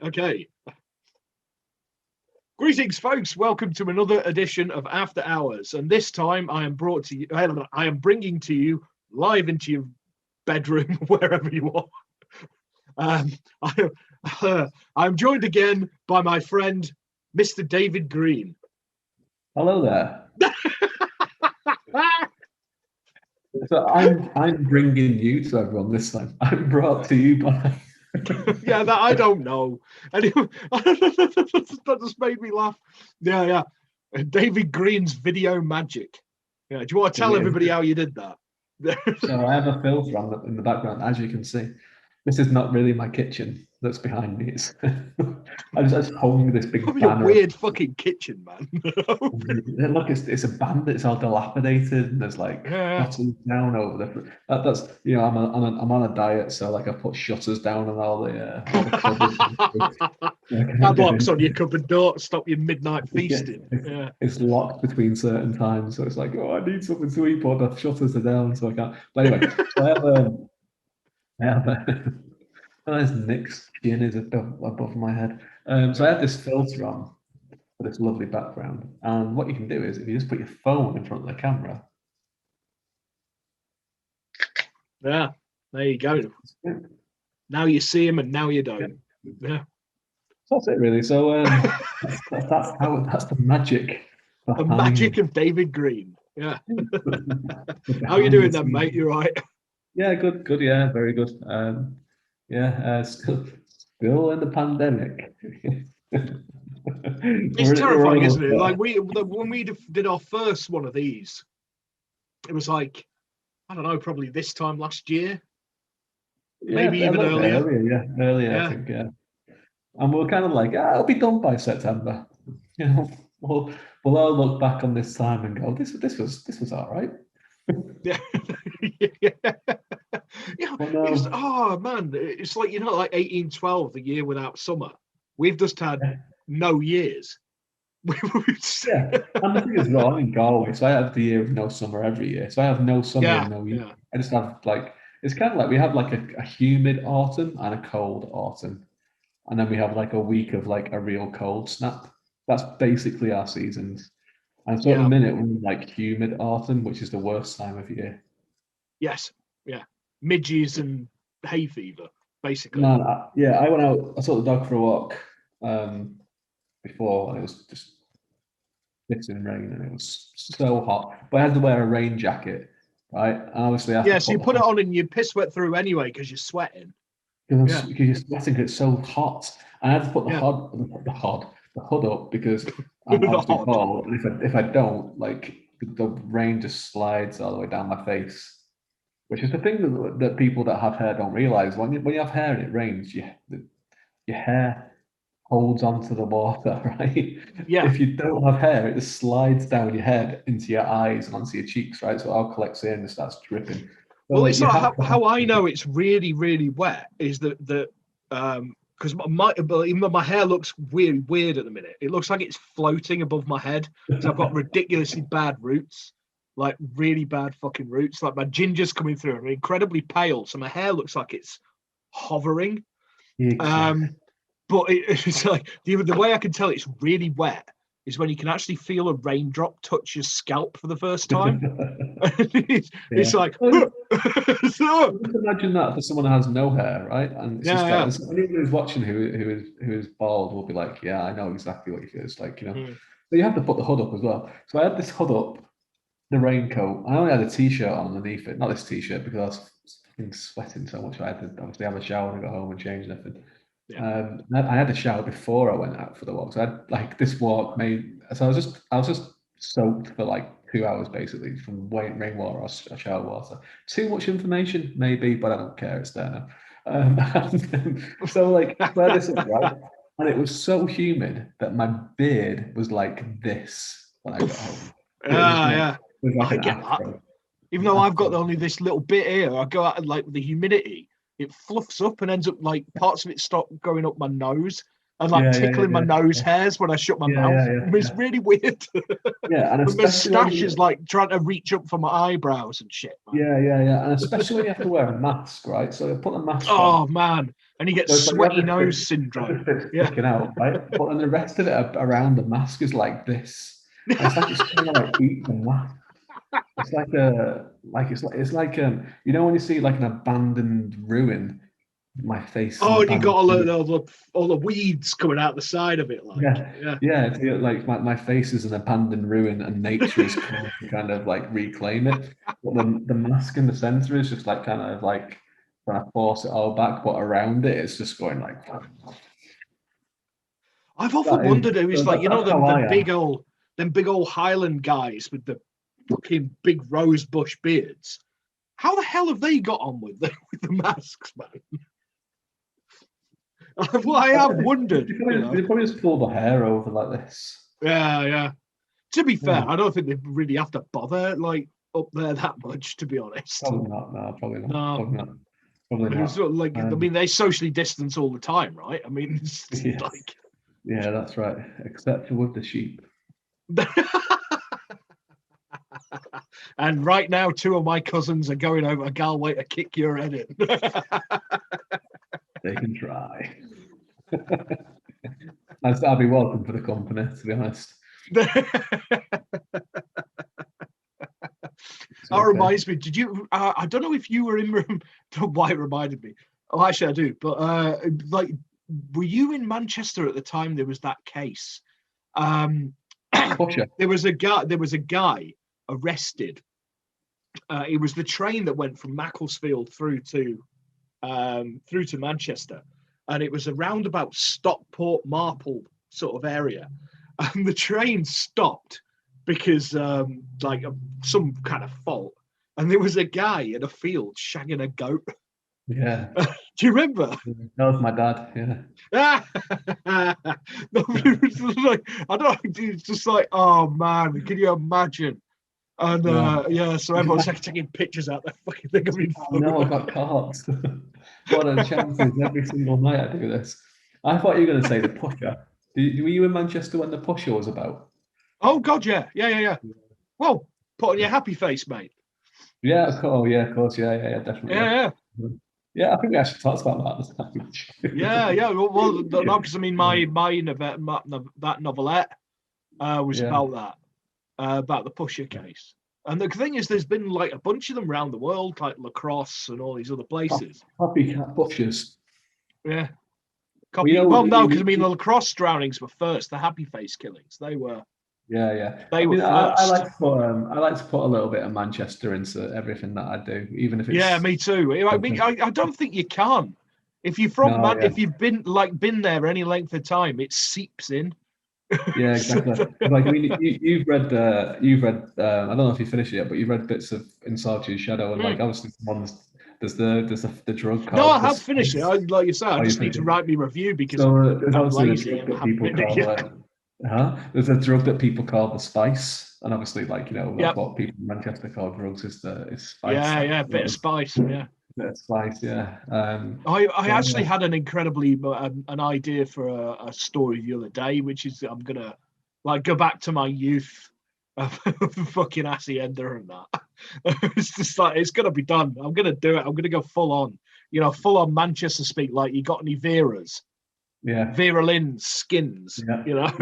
Okay. Greetings, folks. Welcome to another edition of After Hours. And this time I am bringing to you live into your bedroom, wherever you are. I'm joined again by my friend, Mr. David Green. Hello there. So I'm bringing you to everyone this time. I'm brought to you by. Yeah, that I don't know. Anyway, that just made me laugh. Yeah. David Green's video magic. Yeah, do you want to tell everybody how you did that? So I have a filter on in the background, as you can see. This is not really my kitchen that's behind me. It's I just hung this big Probably banner. A weird fucking kitchen, man. Look, it's a band. It's all dilapidated, and there's like bottles down over the. That's I'm on a diet, so like I put shutters down on all the cupboards. Padlocks on your cupboard door to stop your midnight feasting. It's locked between certain times, so it's like, oh, I need something to eat, but the shutters are down, so I can't. But anyway, so I have nice Nick's chin is above my head. So I have this filter on for this lovely background, and what you can do is if you just put your phone in front of the camera. Yeah, there you go. Now you see him, and now you don't. Yeah. That's it, really. So that's the magic. The magic of David Green. Yeah. How you doing then, mate? You right? Yeah, good. Yeah, very good. Still in the pandemic. It's terrifying, isn't it? Like when we did our first one of these, it was like, I don't know, probably this time last year, maybe even earlier. Earlier, I think. Yeah. And we're kind of like, it'll be done by September. We'll all look back on this time and go, this was all right. Yeah. Oh man, it's like, like 1812, the year without summer. We've just had no years. And the thing is, I'm in Galway, so I have the year of no summer every year. So I have no summer and no year. I just have it's kind of like we have like a humid autumn and a cold autumn. And then we have like a week of like a real cold snap. That's basically our seasons. And so at the minute, we're in like humid autumn, which is the worst time of year. Yes. Yeah. Midges and hay fever, basically. Man, I went out, I took the dog for a walk before, and it was just pissing rain, and it was so hot. But I had to wear a rain jacket, right? And obviously, so you put it on and you piss wet through anyway because you're sweating. Because you're sweating, because it's so hot. And I had to put the hood up because I'm obviously bald. And if I don't, like the rain just slides all the way down my face, which is the thing that people that have hair don't realize. When you have hair and it rains, your hair holds onto the water, right? Yeah. If you don't have hair, it just slides down your head into your eyes and onto your cheeks, right? So it all collects in and starts dripping. Well, it's like how I know it's really, really wet is that because even though my hair looks weird at the minute, it looks like it's floating above my head because I've got ridiculously bad roots, like really bad fucking roots. Like my ginger's coming through. I'm incredibly pale, so my hair looks like it's hovering. But it's like the way I can tell it's really wet is when you can actually feel a raindrop touch your scalp for the first time. It's like, just imagine that for someone who has no hair, right? And it's just like anyone who's watching who is bald will be like, yeah, I know exactly what you feel. It's like, But you have to put the hood up as well. So I had this hood up, the raincoat. I only had a t-shirt on underneath it, not this t-shirt because I was fucking sweating so much. I had to obviously have a shower and go home and change everything. I had a shower before I went out for the walk, so I had like this walk made. So I was just soaked for like 2 hours basically from rainwater or shower water. Too much information, maybe, but I don't care. It's there now. So like I had this right, and it was so humid that my beard was like this when I got home. I get that. Even though I've got only this little bit here, I go out and like with the humidity. It fluffs up and ends up like parts of it stop going up my nose. and like tickling my nose hairs when I shut my mouth. It's really weird. Yeah, and the moustache is like trying to reach up for my eyebrows and shit. Man. Yeah, and especially when you have to wear a mask, right? So you put the mask on. Oh man, and you get sweaty nose syndrome. Sticking out, right? But then the rest of it around the mask is like this. And it's like it's kind of like eating the mask. It's like you know when you see like an abandoned ruin, my face. Oh, and you got all the weeds coming out the side of it, like yeah. Like my face is an abandoned ruin, and nature is kind of like reclaim it. But the mask in the center is just like kind of like trying to force it all back, but around it, it's just going like. I've often wondered, it was like them big old Highland guys with the fucking big rose bush beards. How the hell have they got on with the masks, man? I have wondered. They probably just pull the hair over like this. Yeah. To be fair, I don't think they really have to bother like up there that much. To be honest, probably not. No, probably not. No. Probably not. Sort of like, I mean, they socially distance all the time, right? I mean, it's like. Yeah, that's right. Except with the sheep. And right now, 2 of my cousins are going over Galway to kick your head in. They can try. I'd be welcome for the company, to be honest. That reminds me, did you, I don't know if you were in, don't know why it reminded me. Oh, actually I do, but like, were you in Manchester at the time there was that case? There was a guy arrested. It was the train that went from Macclesfield through to Manchester, and it was around about Stockport, Marple sort of area, and the train stopped because like some kind of fault, and there was a guy in a field shagging a goat. Yeah. Do you remember? That was my dad. Yeah. It was like, I don't know. It's just like, oh man, can you imagine? And so everyone's like taking pictures out there. Fucking think of me. No, I got caught. What a chances every single night I do this. I thought you were going to say the pusher. Were you in Manchester when the pusher was about? Oh God, yeah. Well, put on your happy face, mate. Yeah, of course. Yeah, definitely. Yeah, I think we actually talked about that. Yeah. Well, no, because I mean, my that novelette was about that. About the pusher case. And the thing is, there's been like a bunch of them around the world, like lacrosse and all these other places. Copycat pushers. Yeah. Well, no, because I mean, the lacrosse drownings were first. The happy face killings, they were. Yeah. They were first. I like to put a little bit of Manchester into everything that I do, even if it's. Yeah, me too. I mean, I don't think you can. If you're from if you've been there any length of time, it seeps in. Yeah, exactly. Like, I mean, you've read. I don't know if you finished it yet, but you've read bits of In Solitude's Shadow, and like obviously there's the drug. No, I have finished it. Like you said, I just need to write me review because I'm lazy. There's a drug that people call the spice, and obviously, like that's what people in Manchester call drugs is spice. Yeah, bit of spice. Yeah. Spice, yeah. I actually had an incredibly an idea for a story the other day, which is I'm gonna like go back to my youth of fucking Hacienda and that. It's just like it's gonna be done. I'm gonna do it. I'm gonna go full on, full on Manchester speak. Like, you got any Veras? Yeah. Vera Lynn's skins. Yeah.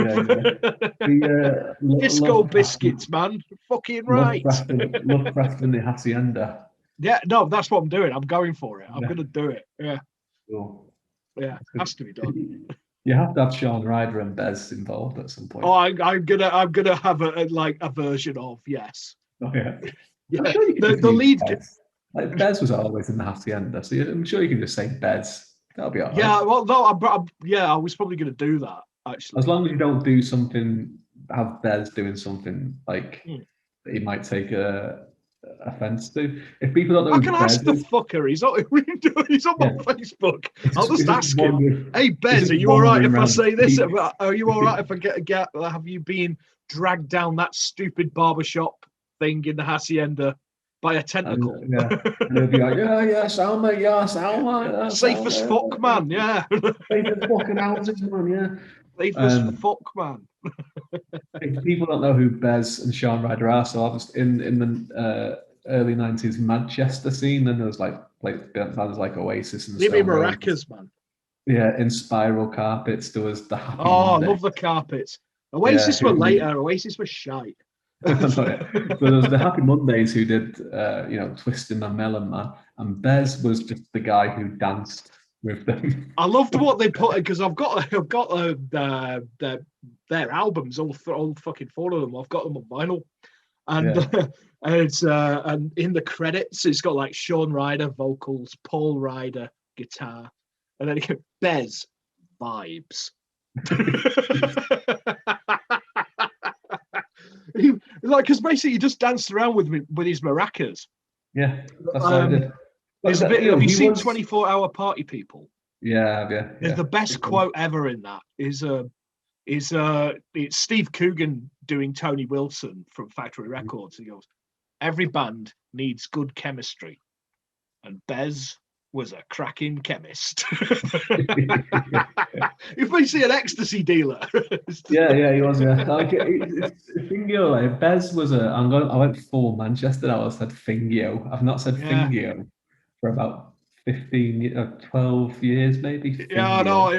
Disco biscuits, man. Fucking right. Lovecraft in the Hacienda. Yeah, no, that's what I'm doing. I'm going for it. I'm going to do it. Yeah. Cool. Yeah, it has to be done. You have to have Sean Ryder and Bez involved at some point. Oh, I'm gonna have a version of yes. Oh yeah. Yeah. Sure The lead. Like Bez was always in the Hacienda, so I'm sure you can just say Bez. That'll be all right. Yeah, well, no, I was probably going to do that actually. As long as you don't do something, have Bez doing something like that he might take offense to. If people don't know, I can ask the fucker. He's on my Facebook. I'll just ask him. Hey Bez, are you all right if I say this? Are you all right if I get? Have you been dragged down that stupid barbershop thing in the Hacienda by a tentacle. And they'll be like, yeah, Salma, yeah, Safe as fuck, man, yeah. Safe as fucking houses, man, yeah. Safe as fuck, man. If people don't know who Bez and Sean Ryder are, so obviously in the early 90s Manchester scene, then there was like bands like Oasis and Maybe Stone Roses. Maracas, man. Yeah, in Spiral Carpets, there was the Happy Monday. Monday. I love the Carpets. Oasis were later. Oasis was shite. So there was the Happy Mondays who did, Twisting My Melon Man, and Bez was just the guy who danced with them. I loved what they put because I've got their albums, all fucking 4 of them. I've got them on vinyl, and and in the credits it's got like Sean Ryder vocals, Paul Ryder guitar, and then Bez vibes. Because basically he just danced around with his maracas. Yeah, that's what I did. There's a bit. Have you seen 24-Hour Party People? Yeah. There's the best quote ever in that. It's Steve Coogan doing Tony Wilson from Factory Records. He goes, "Every band needs good chemistry, and Bez was a cracking chemist." He's basically an ecstasy dealer. Yeah, he was. Yeah, like Bez was I went full Manchester now. I said Fingio. I've not said Fingio for about 12 years, maybe. Fingio. Yeah, I know.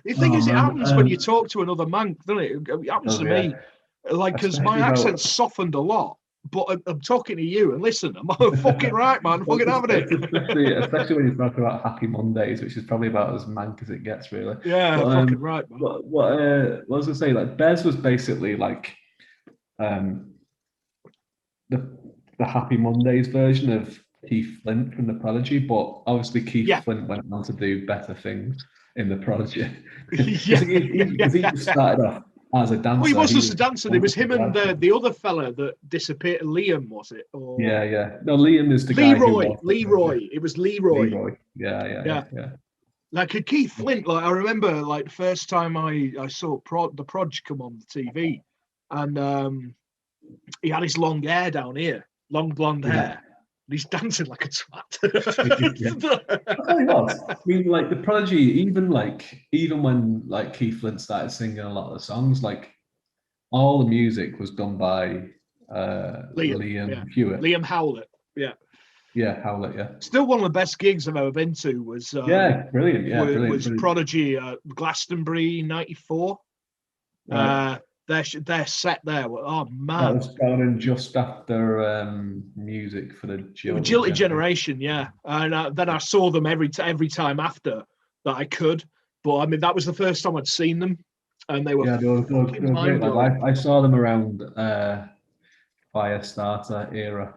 The thing is, it happens when you talk to another man, doesn't it? It happens to me. Like, because my accent's softened a lot. But I'm talking to you, and listen, I'm fucking right, man. I'm fucking having it. Especially when you're talking about Happy Mondays, which is probably about as mank as it gets, really. Yeah, fucking right, man. What I was gonna say, like Bez was basically like the Happy Mondays version of Keith Flint from the Prodigy, but obviously Keith Flint went on to do better things in the Prodigy. Because he just started off as a dancer. Well, he was just a dancer. It was him and the other fella that disappeared. Liam, was it? Or... Yeah. No, Liam is the Leroy. guy. Leroy. It was Leroy. Yeah. Like Keith Flint. Like I remember, like the first time I saw the Proj come on the TV, and he had his long hair down here, long blonde hair. And he's dancing like a twat. He was. I mean, like the Prodigy, even when like Keith Flint started singing a lot of the songs, like all the music was done by Liam Hewitt. Liam Howlett. Yeah, Howlett. Yeah. Still one of the best gigs I've ever been to was. Brilliant. Yeah, brilliant. Was Prodigy Glastonbury '94. Their set there. Oh man, that was going just after Music for the Jilted Generation. Yeah, and then I saw them every time after that I could. But I mean, that was the first time I'd seen them, and they were they were great. I saw them around Firestarter era.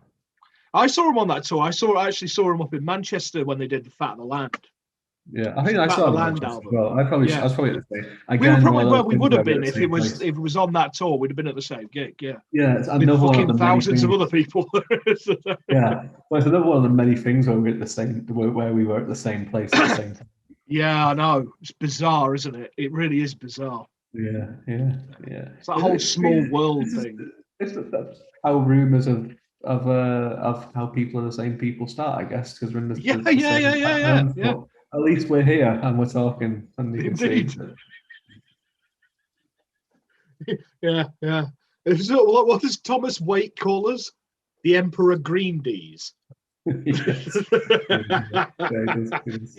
I saw them on that tour. I actually saw them up in Manchester when they did the Fat of the Land. Yeah, I think I saw the Land album. Well, I was probably at the same. Again, we were probably where we would have been if it was on that tour. We'd have been at the same gig. Yeah. Yeah, it's another one of the thousands of other people. Yeah, well, it's another one of the many things where we were at the same place at the same time. Yeah, I know. It's bizarre, isn't it? It really is bizarre. Yeah. It's that whole small world thing. It's how rumors of how people are the same people start, I guess, because we're in the yeah. At least we're here and we're talking, and you can see. Yeah. What does Thomas Waite call us? The Emperor Green D's. He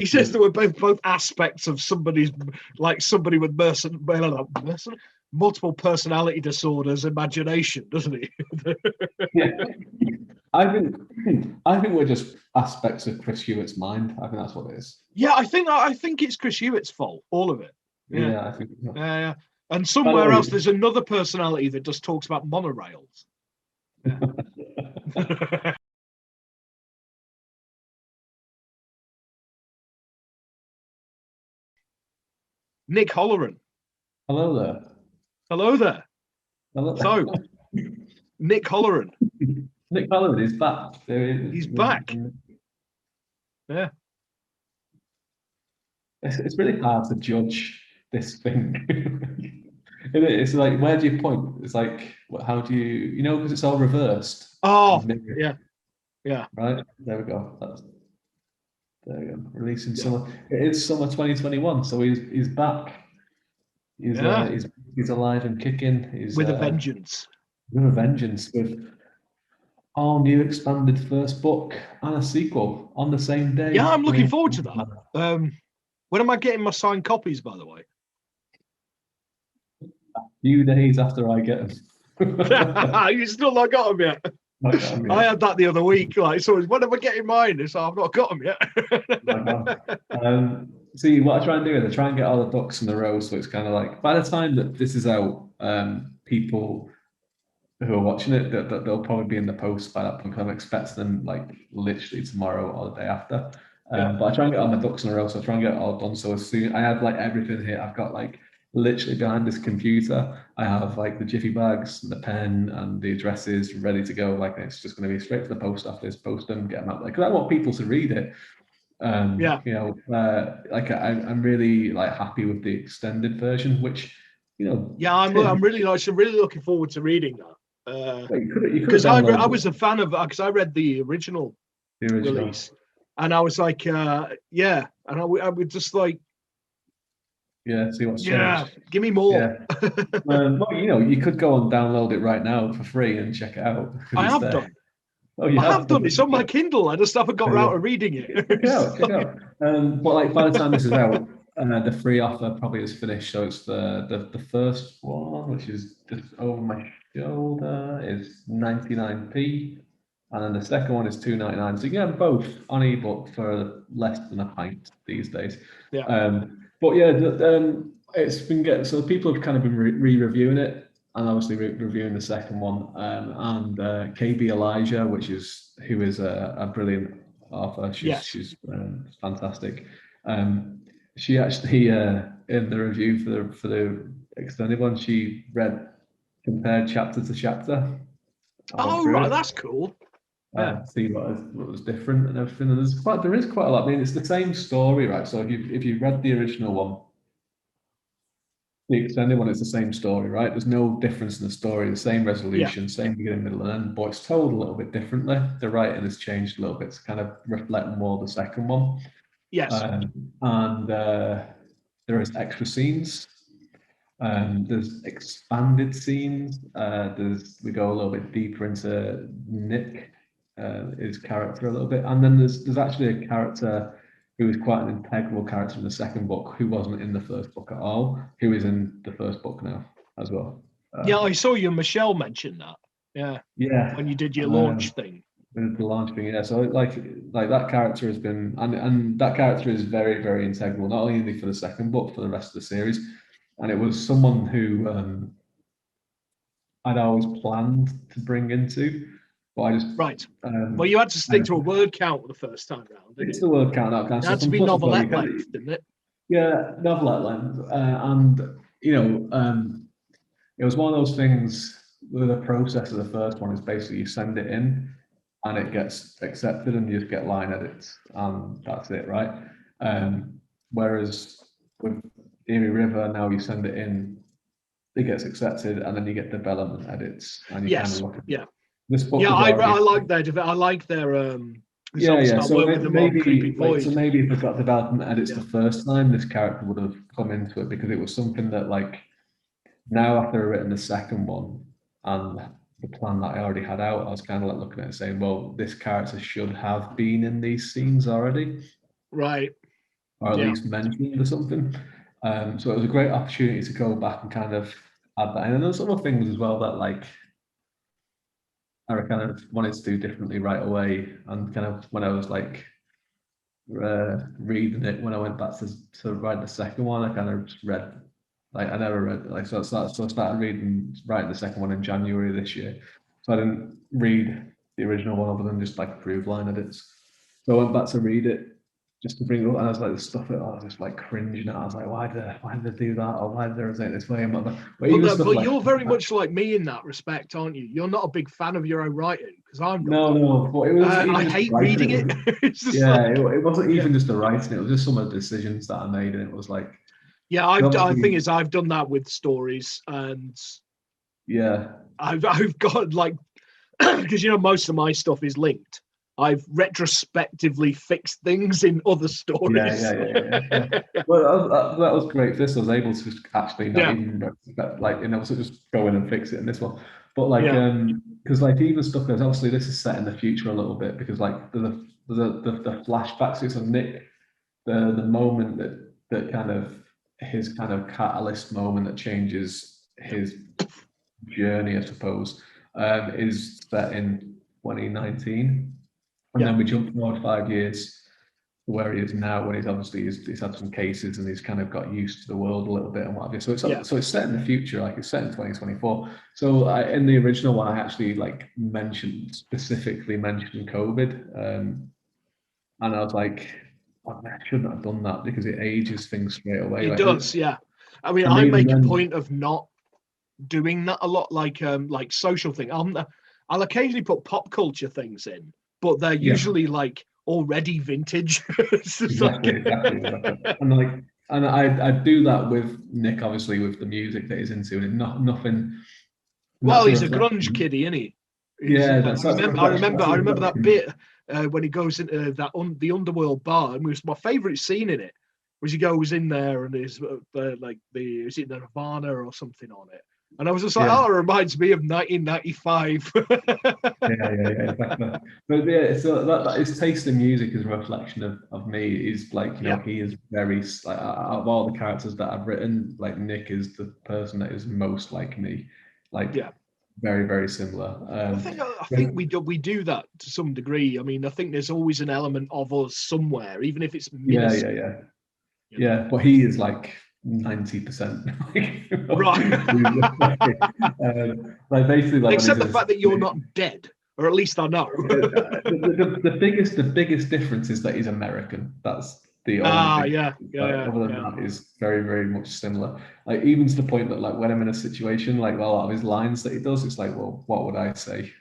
says that we're both aspects of somebody with multiple personality disorders, imagination, doesn't he? Yeah. I think we're just aspects of Chris Hewitt's mind. I think that's what it is. Yeah, I think it's Chris Hewitt's fault, all of it. Yeah, I think. Yeah. And somewhere else, there's another personality that just talks about monorails. Yeah. Nick Holleran. Hello there. Hello there. Hello. So, Nick Holleran. Nick Holleran is back. He's back. Yeah. It's really hard to judge this thing. It's like, where do you point? It's like, how do you, because it's all reversed. Oh, yeah. Yeah. Right. There we go. There we go. Releasing summer. It is summer 2021, so he's back. He's alive and kicking. He's with a vengeance. With a vengeance, with all new expanded first book and a sequel on the same day. Yeah, I'm looking forward to that. When am I getting my signed copies, by the way? A few days after I get them. You still not got them yet? I had that the other week. Like, so when am I getting mine? So I've not got them yet. See, what I try and do is I try and get all the ducks in a row. So it's kind of like by the time that this is out, people who are watching it, they'll probably be in the post by that point. I'm expecting them like literally tomorrow or the day after. But I try and get all my ducks in a row. So I try and get it all done. So as soon I have like everything here, I've got like literally behind this computer, I have like the jiffy bags, the pen, and the addresses ready to go. Like it's just going to be straight to the post office, post them, get them out. Like, because I want people to read it. You know, like I'm really like happy with the extended version, which you know. Yeah, I'm really looking forward to reading that. Because I was a fan of because I read the original release, and I was like, yeah, and I would just like. Yeah, see what's changed. Give me more. Yeah. Well, you know, you could go and download it right now for free and check it out. I have done. Oh, you have done. It's on my Kindle. I just haven't got around to reading it. Check it out. But like by the time this is out, the free offer probably is finished. So it's the first one, which is just over my shoulder, is 99p, and then the second one is 2.99. So you can get both on ebook for less than a pint these days. Yeah. But yeah, it's been getting, so people have kind of been re-reviewing it, and obviously reviewing the second one. And KB Elijah, who is a brilliant author. She's fantastic. She actually in the review for the extended one, she compared chapter to chapter. Oh right, that's cool. See what was different and everything. And there is quite a lot. I mean, it's the same story, right? So if you read the original one, the extended one, it's the same story, right? There's no difference in the story, the same resolution, same beginning, middle, and end, but it's told a little bit differently. The writing has changed a little bit to kind of reflect more the second one. Yes. And there is extra scenes. There's expanded scenes. We go a little bit deeper into Nick, his character a little bit, and then there's actually a character who is quite an integral character in the second book, who wasn't in the first book at all, who is in the first book now as well. I saw you, Michelle, mention that. Yeah. When you did your launch thing. The launch thing, yeah. So like that character has been, and that character is very, very integral, not only for the second book, for the rest of the series. And it was someone who I'd always planned to bring into, but I just well, you had to stick to a word count the first time round. It's the word count. It had to be novelette length, didn't it? Yeah, novelette length, and you know, it was one of those things. The process of the first one is basically you send it in, and it gets accepted, and you just get line edits, and that's it, right? Whereas with Erie River, now you send it in, it gets accepted, and then you get development edits, and you kind of look at this book. I like their. I like their. So maybe if it got development edits the first time, this character would have come into it, because it was something that, like, now after I've written the second one and the plan that I already had out, I was kind of like looking at it and saying, well, this character should have been in these scenes already, right? Or at least mentioned or something. So it was a great opportunity to go back and kind of add that in. And there's other things as well that, like, I kind of wanted to do differently right away. And kind of when I was like reading it, when I went back to write the second one, I kind of just read, like, I never read, like, so I started writing the second one in January this year. So I didn't read the original one other than just like approved line edits. So I went back to read it, just to bring it up, and I was like, the stuff I was just like cringing at. I was like, why did they do that? Or why did they present this way? But you're very much like me in that respect, aren't you? You're not a big fan of your own writing, because I'm not. No. But it was, I hate reading it. It wasn't even just the writing. It was just some of the decisions that I made, and it was like. Yeah, I think I've done that with stories, and I've got, like, because most of my stuff is linked. I've retrospectively fixed things in other stories. Yeah. Well, that was great. This I was able to actually not even like, you know, so just go in and fix it in this one. But like, because like even stuff goes. Obviously, this is set in the future a little bit because like the flashbacks. It's a Nick, the moment that kind of his kind of catalyst moment that changes his journey, I suppose, is set in 2019. And then we jump forward 5 years to where he is now, when he's had some cases and he's kind of got used to the world a little bit and what have you. So it's set in the future, like it's set in 2024. So in the original one, I actually like specifically mentioned COVID, and I was like, oh, I shouldn't have done that because it ages things straight away. It like, does, yeah. I mean, I make a point of not doing that a lot, like social thing. I'll occasionally put pop culture things in, but they're usually like already vintage. Exactly. And I do that with Nick, obviously, with the music that he's into, and nothing. Well, he's a grunge kiddie, isn't he? I remember that bit when he goes into the underworld bar, and it was my favourite scene in it, was he goes in there and is is it Nirvana or something on it, and I was just like, oh, it reminds me of 1995. Exactly. But so that his taste in music is a reflection of me. Is like, you know, he is very like, out of all the characters that I've written, like Nick is the person that is most like me, like very, very similar. I think we do that to some degree. I mean, I think there's always an element of us somewhere, even if it's minuscule. Yeah. But he is like 90%. Right. Like basically, like, except the fact that you're not dead, or at least I know. the biggest difference is that he's American. That's the only thing. Other than that, is very, very much similar. Like, even to the point that like when I'm in a situation, like a lot of his lines that he does, it's like, well, what would I say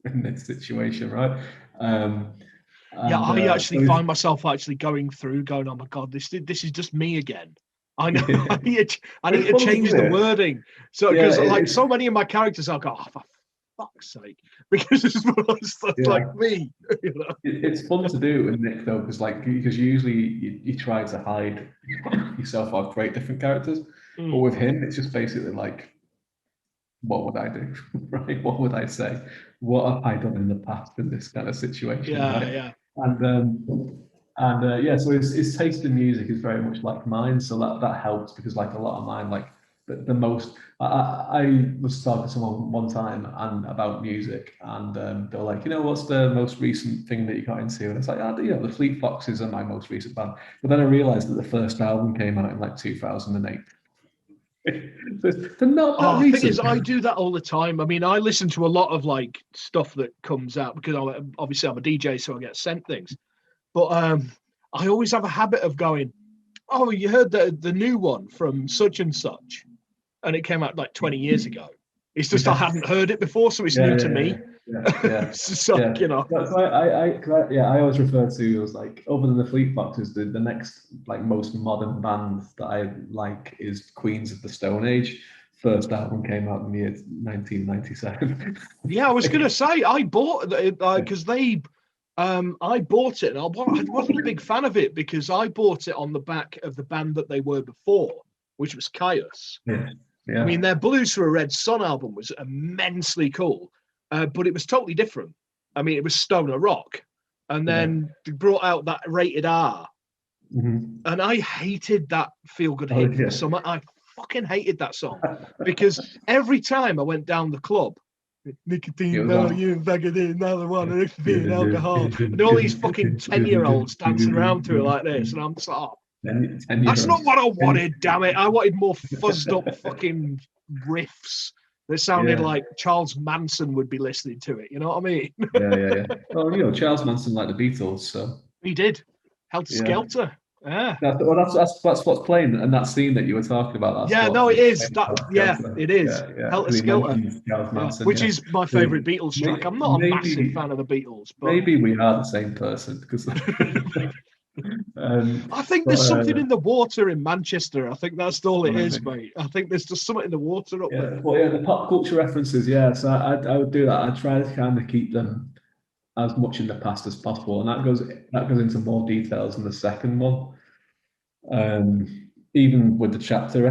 in this situation, right? I actually find myself actually going, oh my god, this is just me again. I know. I need to change the wording. So because like so many of my characters, I'll go, oh, for fuck's sake, because it's like me. You know? It's fun to do with Nick though, because usually you try to hide yourself or create different characters, but with him, it's just basically like, what would I do? Right? What would I say? What have I done in the past in this kind of situation? So his taste in music is very much like mine, so that helps, because like a lot of mine, like the most, I was talking to someone one time and about music, and they're like, you know, what's the most recent thing that you got into? And it's like, the Fleet Foxes are my most recent band. But then I realized that the first album came out in like 2008. They're not that recent. The thing is, I do that all the time. I mean, I listen to a lot of like stuff that comes out because obviously I'm a DJ, so I get sent things. But I always have a habit of going, oh, you heard the new one from such and such, and it came out like 20 years ago. It's just I hadn't heard it before, so it's new to me. You know. That's why I always refer to as, like, other than the Fleet Foxes, the next like most modern band that I like is Queens of the Stone Age. First album came out in the year 1997. Yeah, I was gonna say I bought it because I bought it, and I wasn't a big fan of it because I bought it on the back of the band that they were before, which was Caius. I mean, their Blues for a Red Sun album was immensely cool, but it was totally different. I mean, it was stoner rock, and then they brought out that Rated R, and I hated that Feel Good hit for the summer. I fucking hated that song because every time I went down the club, nicotine value, Vagadine, another one, nicotine, alcohol, and all these fucking 10-year-olds dancing around to it like this, and I'm just like, oh, that's not what I wanted, damn it. I wanted more fuzzed up fucking riffs that sounded like Charles Manson would be listening to it. You know what I mean? Well, you know, Charles Manson liked the Beatles, so he did. Helter Skelter. Yeah. That's what's playing, and that scene that you were talking about. It is. It is. Helter Skelter, which is my favourite Beatles track. I'm not a massive fan of the Beatles, but maybe we are the same person, because I think there's something in the water in Manchester. I think that's all it is, mate. I think there's just something in the water up there. Well, the pop culture references, so I would do that. I try to kind of keep them as much in the past as possible, and that goes into more details in the second one. Even with the chapter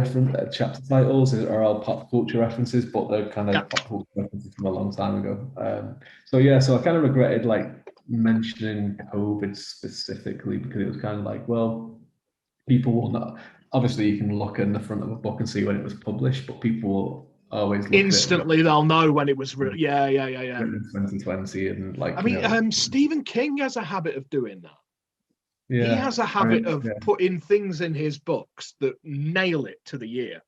titles are all pop culture references, but they're kind of pop culture references from a long time ago. So I kind of regretted like mentioning COVID specifically, because it was kind of like, well, people will not. Obviously, you can look in the front of a book and see when it was published, but people will always look instantly at it. They'll know when it was real. Yeah. In 2020, and like, I mean, Stephen King has a habit of doing that. Yeah, he has a habit of putting things in his books that nail it to the year.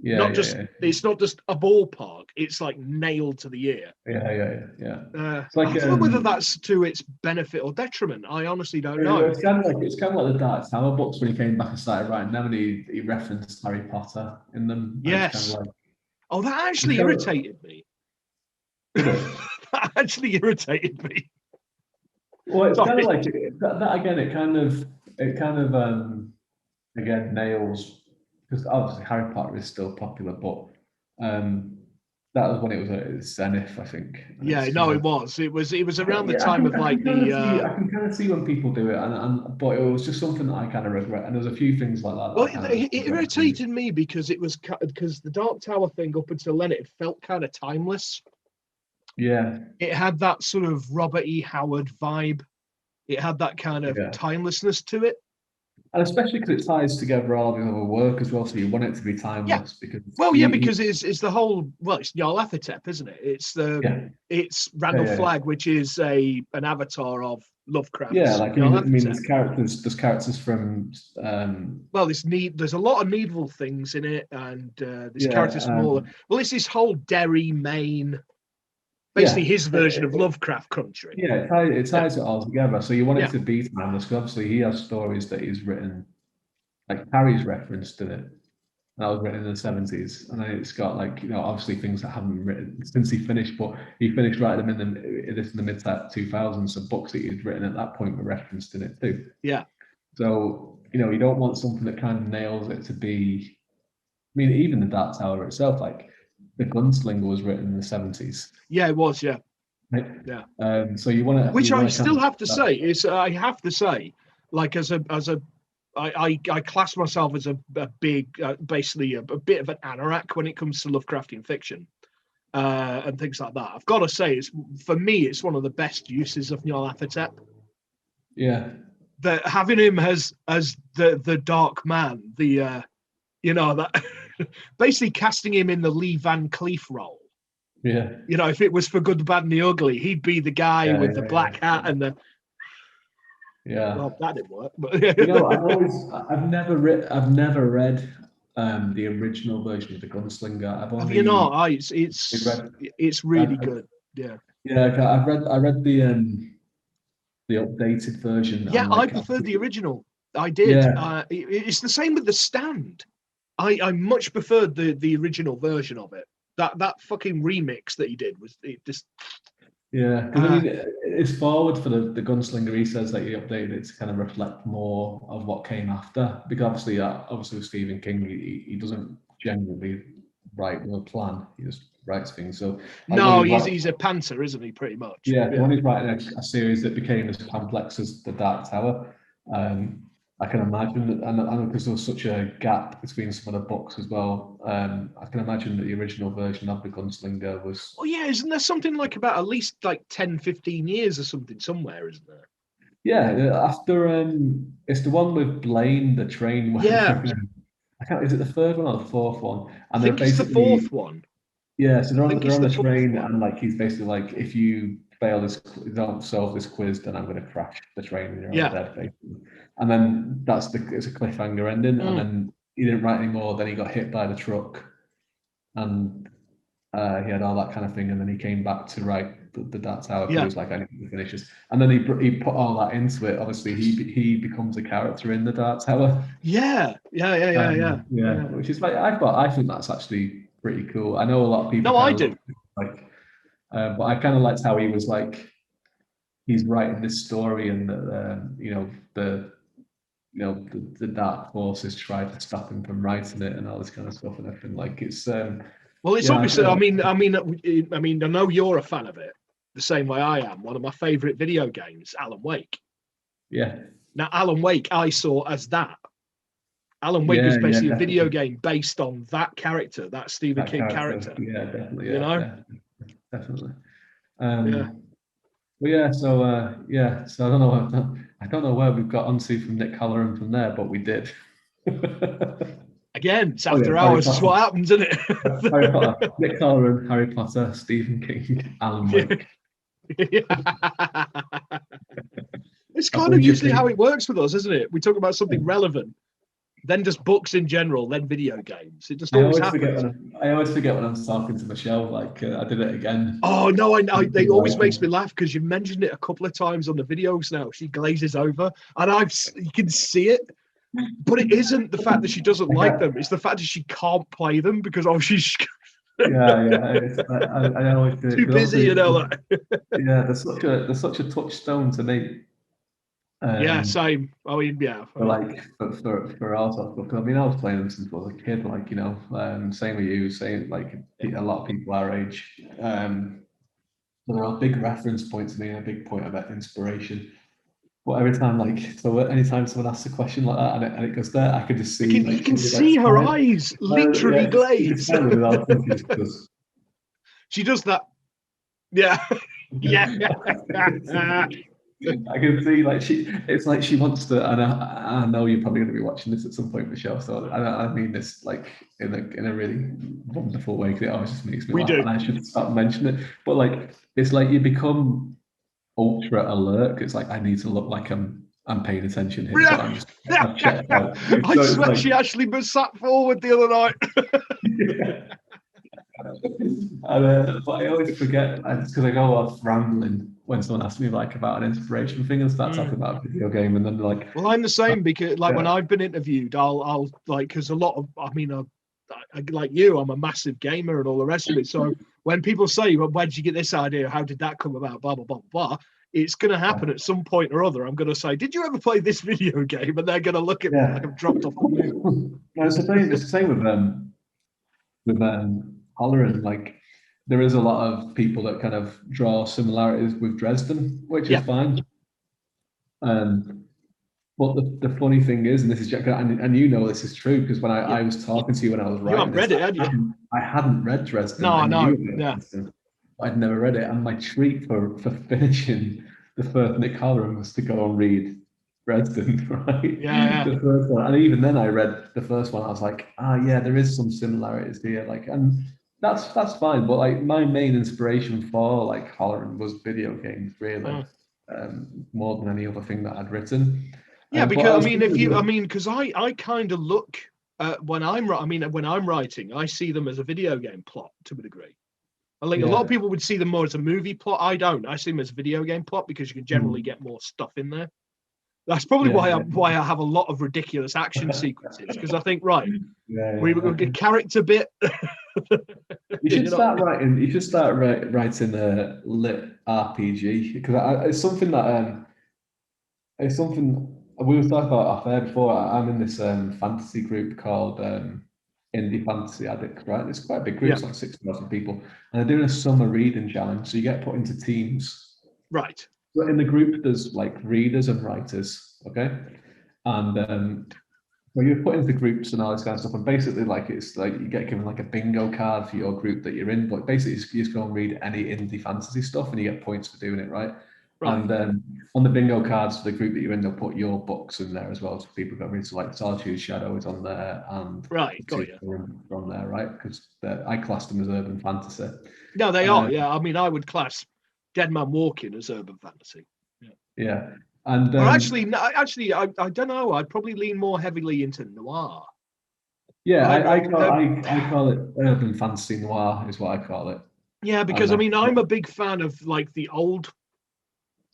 It's not just a ballpark. It's like nailed to the year. It's like, I don't know whether that's to its benefit or detriment. I honestly don't know. It's kind of like the Dark Tower books, when he came back and started writing them, and he referenced Harry Potter in them. Yes. Kind of that actually irritated me. That actually irritated me. Well, it's kind of like that again. It kind of again nails, because obviously Harry Potter is still popular, but that was when it was at its zenith, I think. Yeah, no, it was. It was around the time of like I can kind of see when people do it, but it was just something that I kind of regret. And there's a few things like that. Well, it irritated me because the Dark Tower thing up until then, it felt kind of timeless. Yeah, it had that sort of Robert E. Howard vibe. It had that kind of timelessness to it. And especially because it ties together all the other work as well, so you want it to be timeless. Because it's the whole, it's Nyarlathotep, isn't it? It's Randall Flagg, which is an avatar of Lovecraft. Yeah, like there's characters from there's a lot of needful things in it, and there's characters from all. Well, it's this whole Derry, Maine. Basically, his version of Lovecraft country. Yeah, it ties it all together. So you want it to be timeless, because obviously he has stories that he's written, like Harry's referenced in it. That was written in the 70s, and then it's got obviously things that haven't been written since he finished, but he finished writing them in the mid 2000s. So books that he'd written at that point were referenced in it too. Yeah. So you don't want something that kind of nails it to be. I mean, even the Dark Tower itself, like. The Gunslinger was written in the 70s. Yeah, it was. Yeah, right? Yeah. So you want to, which I still have to say is, I have to say, like I class myself as a big, basically a bit of an anorak when it comes to Lovecraftian fiction and things like that. I've got to say, for me, it's one of the best uses of Nyarlathotep. Yeah. That having him as the Dark Man, that. Basically casting him in the Lee Van Cleef role. Yeah. If it was For Good, the Bad, and the Ugly, he'd be the guy with the black hat and the. Yeah. Well, that didn't work. But I've never read the original version of the Gunslinger. Have you not? It's really good. Yeah. Yeah, I read the updated version. Yeah, I preferred the original. I did. Yeah. It's the same with The Stand. I much preferred the original version of it. That fucking remix that he did was just. Yeah, because I mean, it's forward for the Gunslinger. He says that he updated it to kind of reflect more of what came after. Because obviously with Stephen King, he doesn't genuinely write with a plan. He just writes things. So no, he's a pantser, isn't he? Pretty much. Yeah. When he's writing a series that became as complex as the Dark Tower. I can imagine, and because there was such a gap between some of the books as well, I can imagine that the original version of the Gunslinger was. Oh yeah, isn't there something like about at least like 10, 15 years or something somewhere, isn't there? Yeah, after it's the one with Blaine, the train. Yeah. Is it the third one or the fourth one? And I think it's the fourth one. Yeah, so they're on the train, and like he's basically like, if you fail this, don't solve this quiz, then I'm going to crash the train and you're all dead, basically. And then it's a cliffhanger ending, and then he didn't write anymore. Then he got hit by the truck, and he had all that kind of thing. And then he came back to write the Dark Tower. He was like, I need to finish this. And then he put all that into it. Obviously, he becomes a character in the Dark Tower. Yeah. Which is like, I think that's actually pretty cool. I know a lot of people. No, I do. But I kind of liked how he was like, he's writing this story, and the dark forces tried to stop him from writing it and all this kind of stuff, and everything. Like it's well, it's obviously. I mean, I know you're a fan of it. the same way I am, one of my favorite video games, Alan Wake. Yeah. Now, Alan Wake, I saw as that. Alan Wake is basically a video game based on that character, that Stephen King character. Yeah, definitely. Yeah, you know? Yeah, definitely. Yeah. But so I don't know where we've got onto from Nick Holleran from there, but we did. Again, it's after hours. It's what happens, isn't it? Harry Potter, Nick Holleran, Harry Potter, Stephen King, Alan Wake. It's kind of usually how it works with us, isn't it? We talk about something relevant, then just books in general, then video games. It just always happens. I always forget when I'm talking to Michelle. Like I did it again. Oh no, they always makes me laugh because you've mentioned it a couple of times on the videos now. She glazes over, and you can see it, but it isn't the fact that she doesn't like them. It's the fact that she can't play them because she's I always do it. Too busy, you know. Yeah, they're such a touchstone to me. Yeah, same. I mean, yeah. For our sort of stuff. I mean, I was playing them since I was a kid. Like, you know, same with you. Same like a lot of people our age. So they're all big reference points to me and a big point of inspiration. But every time, anytime someone asks a question like that and it goes there, I could just see. You can see her eyes literally glaze. She does that. Yeah. Yeah. I can see it's like she wants to, and I know you're probably going to be watching this at some point, Michelle. So I mean this like in a really wonderful way because it always just makes me laugh. And I should start mentioning it, but it's like you become ultra alert. It's like I need to look like I'm paying attention here. Yeah. So I've checked out. I swear she actually was sat forward the other night. But I always forget because I go off rambling when someone asks me about an inspiration thing and start talking about a video game, and then they're like, well, I'm the same because when I've been interviewed, I'll because a lot of, I mean, like you, I'm a massive gamer and all the rest of it. So when people say, well, where did you get this idea? How did that come about? Blah, blah, blah, blah. It's going to happen at some point or other. I'm going to say, did you ever play this video game? And they're going to look at me like I've dropped off the moon. It's the same with Holleran. Like, there is a lot of people that kind of draw similarities with Dresden, which is fine. But the funny thing is, and this is Jack, and you know this is true because when I was talking to you when I was writing, you haven't read it, had you? I hadn't read Dresden. No. I'd never read it, and my treat for finishing the first Nick Holleran was to go and read Dresden, right? Yeah. The first one, and even then I read the first one. I was like, there is some similarities here, and that's fine. But like my main inspiration for like Holleran was video games, really, more than any other thing that I'd written. Yeah, because because I kind of look when I'm writing, I see them as a video game plot to a degree. I think a lot of people would see them more as a movie plot. I don't. I see them as a video game plot because you can generally get more stuff in there. That's probably why I have a lot of ridiculous action sequences because I think we get character bit. You should start writing. You should start writing a lit RPG because it's something that it's something we were talking about off air before. I'm in this fantasy group called Indie Fantasy Addicts, right? It's quite a big group, it's like 6,000 people, and they're doing a summer reading challenge. So you get put into teams, right? But in the group, there's like readers and writers, okay, and so you're put into groups and all this kind of stuff, and basically, like it's like you get given like a bingo card for your group that you're in, but basically you just go and read any indie fantasy stuff, and you get points for doing it, right? And then on the bingo cards for the group that you're in, they'll put your books in there as well, so people can read. So like Solitude Shadow is on there, and got you from there, right? Because I classed them as urban fantasy. No, they are. Yeah, I mean, I would class Dead Man Walking as urban fantasy. Yeah. And actually, I don't know. I'd probably lean more heavily into noir. Yeah, I call it urban fantasy noir is what I call it. Yeah, because I mean, I'm a big fan of like the old,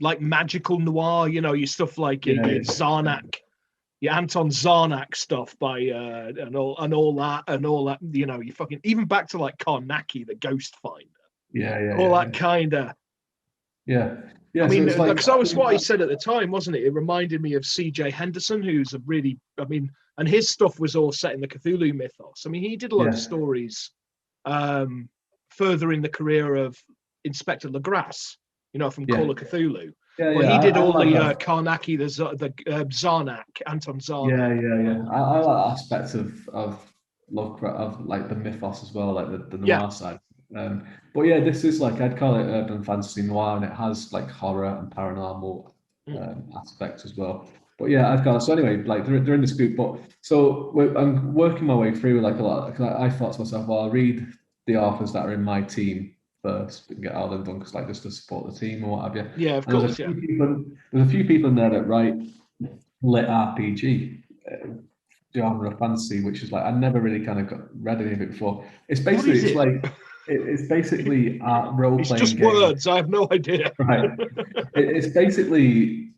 like magical noir. You know, your stuff like your Zarnak, your Anton Zarnak stuff by and all that. You know, you fucking even back to like Karnacki, the Ghost Finder. All that kind of. Yeah. I mean, because that was what I said at the time, wasn't it? It reminded me of C.J. Henderson, who's a really, and his stuff was all set in the Cthulhu mythos. I mean, he did a lot of stories further in the career of Inspector Legrasse. from Call of Cthulhu. Yeah, But yeah. he did all like the Karnaki, the Zarnak, Anton Zarnak. Yeah. I like aspects of Lovecraft, of like the mythos as well, like the noir side. But yeah, this is like, I'd call it urban fantasy noir, and it has like horror and paranormal aspects as well. But yeah, I've got, so anyway, like they're in this group. But so I'm working my way through like a lot, because I thought to myself, well, I'll read the authors that are in my team first and get all them done, because like just to support the team or what have you. Yeah, of course. There's a few people in there that write lit RPG genre of fantasy, which is like, I never really kind of read any of it before. It's basically it's basically role playing. It's just words. I have no idea. Right. It's basically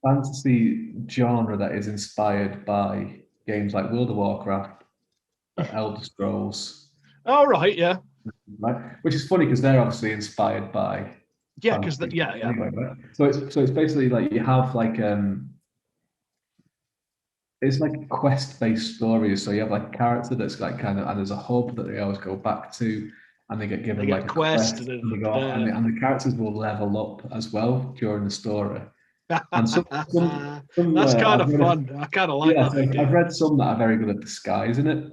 fantasy genre that is inspired by games like World of Warcraft, Elder Scrolls. Oh right, yeah. Right, which is funny because they're obviously inspired by. Yeah, because Anyway, right? So it's basically like you have like it's like quest-based stories. So you have like a character that's like kind of, and there's a hub that they always go back to, and they get given like a quest, and the characters will level up as well during the story. And some that's kind of fun. I kind of like that. So I've read some that are very good at disguising it.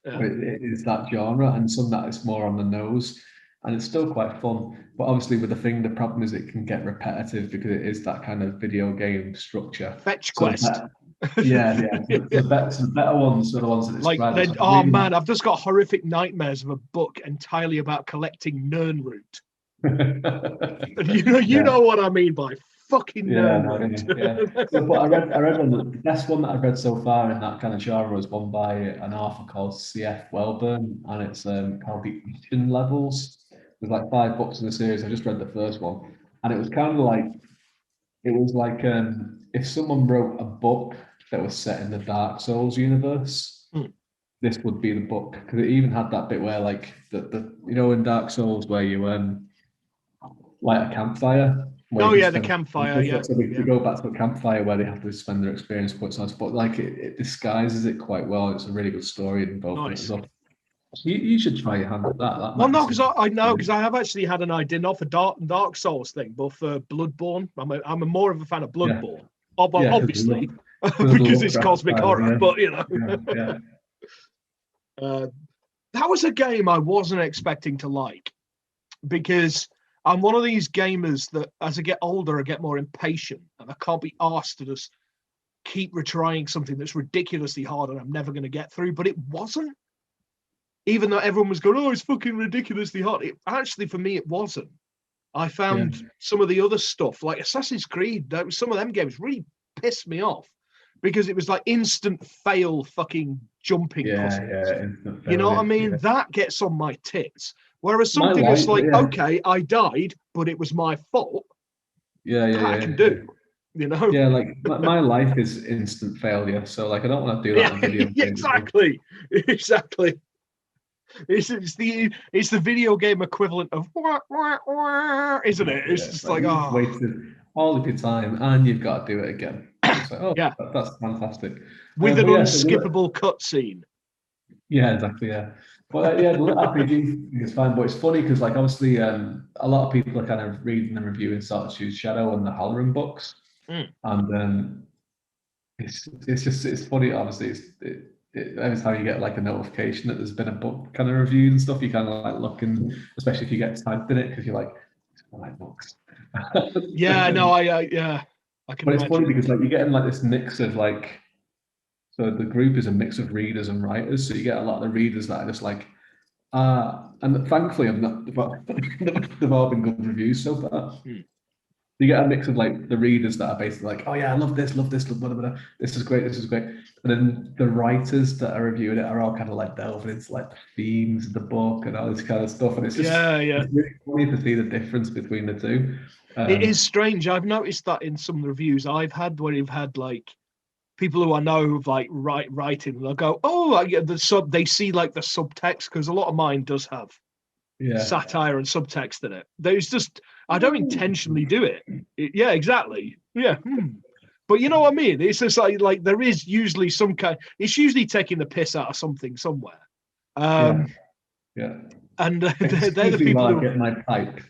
Yeah. It is that genre, and some that is more on the nose, and it's still quite fun. But obviously, with the problem is it can get repetitive because it is that kind of video game structure. Fetch quest. Yeah. The better ones are the ones that it's like. Man, I've just got horrific nightmares of a book entirely about collecting Nirnroot. You know what I mean by fucking Nirnroot. So, but I read one. The best one that I've read so far in that kind of genre was one by an author called C.F. Welburn, and it's called The Action Levels. There's like 5 books in the series. I just read the first one, and it was kind of like, if someone wrote a book that was set in the Dark Souls universe, this would be the book, because it even had that bit where like the in Dark Souls where you light a campfire. The campfire. Yeah. So we go back to a campfire where they have to spend their experience points on, but like it disguises it quite well. It's a really good story involved. Nice. You should try your hand at that. Well, no, because I have actually had an idea, not for Dark Souls thing, but for Bloodborne. I'm more of a fan of Bloodborne. Yeah. Obviously, because it's cosmic horror. But that was a game I wasn't expecting to like, because I'm one of these gamers that, as I get older, I get more impatient, and I can't be asked to just keep retrying something that's ridiculously hard and I'm never going to get through. But it wasn't. Even though everyone was going, oh, it's fucking ridiculously hard. Actually, for me, it wasn't. I found some of the other stuff, like Assassin's Creed, some of them games really pissed me off, because it was like instant fail fucking jumping puzzles. You know what I mean? Yeah. That gets on my tits. Whereas something that's like, okay, I died, but it was my fault. I can do. You know? Yeah, like my life is instant failure. So like, I don't want to do that in video games. Exactly. It's the video game equivalent of isn't it? It's just like, wasted all of your time and you've got to do it again. It's like, that's fantastic. With an unskippable cutscene. Yeah, exactly. Yeah, but the RPG is fine. But it's funny because, like, obviously, a lot of people are kind of reading and reviewing Solitude's Shadow and the Holleran books, and it's funny. Obviously, every time you get like a notification that there's been a book kind of reviewed and stuff, you kind of like looking, especially if you get tagged in it, because you're like, I like books. I can. But it's funny because like you're getting like this mix of like, so the group is a mix of readers and writers. So you get a lot of the readers that are just like, and thankfully they've all been good reviews so far. You get a mix of like the readers that are basically like, oh yeah, I love this, blah, blah, blah. This is great. And then the writers that are reviewing it are all kind of like delving into like the themes of the book and all this kind of stuff. And it's just it's really funny to see the difference between the two. It is strange. I've noticed that in some reviews I've had where you've had like people who I know who've like writing, they'll go, oh, they see like the subtext, because a lot of mine does have satire and subtext in it. There's just, I don't intentionally do it. Yeah, exactly. Yeah. But you know what I mean? It's just like there is usually some kind, it's usually taking the piss out of something somewhere. And they're the people who get my pipe.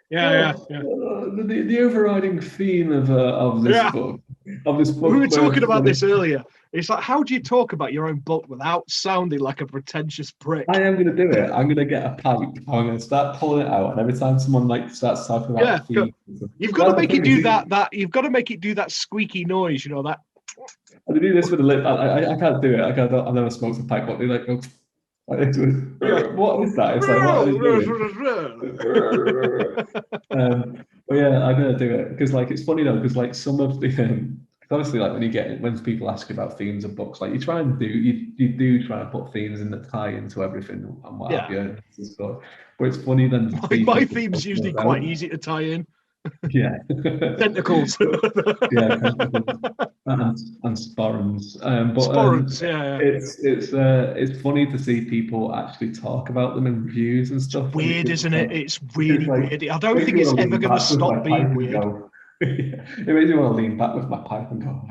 The overriding theme of this book. We were talking about this earlier. It's like, how do you talk about your own book without sounding like a pretentious prick? I am going to do it. I'm going to get a pipe. I'm going to start pulling it out, and every time someone starts talking about themes, you've got to make it do that. You've got to make it do that squeaky noise. You know that. I do this with a lip. I can't do it. I never smoked a pipe. But they like go. What is that? It's like, what are they doing? But yeah, I'm gonna do it because like it's funny though because like some of the obviously like when people ask about themes of books, like you try and do try and put themes in that tie into everything and what have you. But it's funny then. My theme's usually quite easy to tie in. Yeah. Tentacles. Tentacles and sporums. Sporums, It's funny to see people actually talk about them in reviews and stuff. It's weird, isn't it? It's really weird. I don't think it's ever going to stop being weird. It makes me want to lean back with my pipe and go,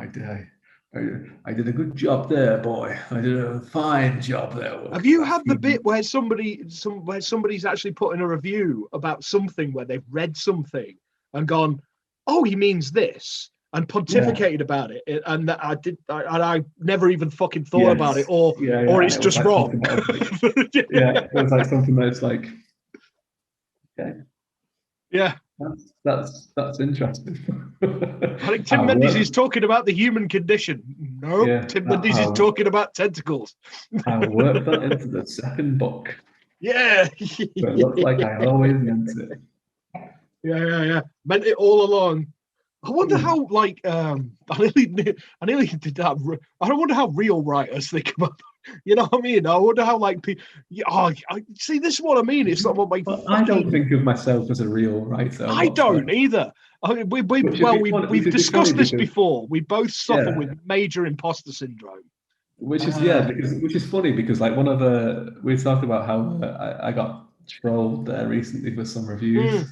I did a good job there, boy. I did a fine job there. Have you had the bit where somebody's actually put in a review about something where they've read something and gone, oh, he means this, and pontificated about it, and I never even fucking thought about it, or it's just like wrong. It was like something that's like, that's interesting. I think Tim Mendees is talking about the human condition. No, Tim Mendees is talking about tentacles. I worked that into the second book. Yeah, so it looks like I always meant it. Yeah. Meant it all along. I wonder how, like, I nearly did that. I wonder how real writers think about. You know what I mean? I wonder how, like, people. See, this is what I mean. It's not what my. I don't think of myself as a real writer. I don't either. I mean, we've discussed this before. We both suffer with major imposter syndrome. Which is funny because like we talked about how I got trolled there recently for some reviews.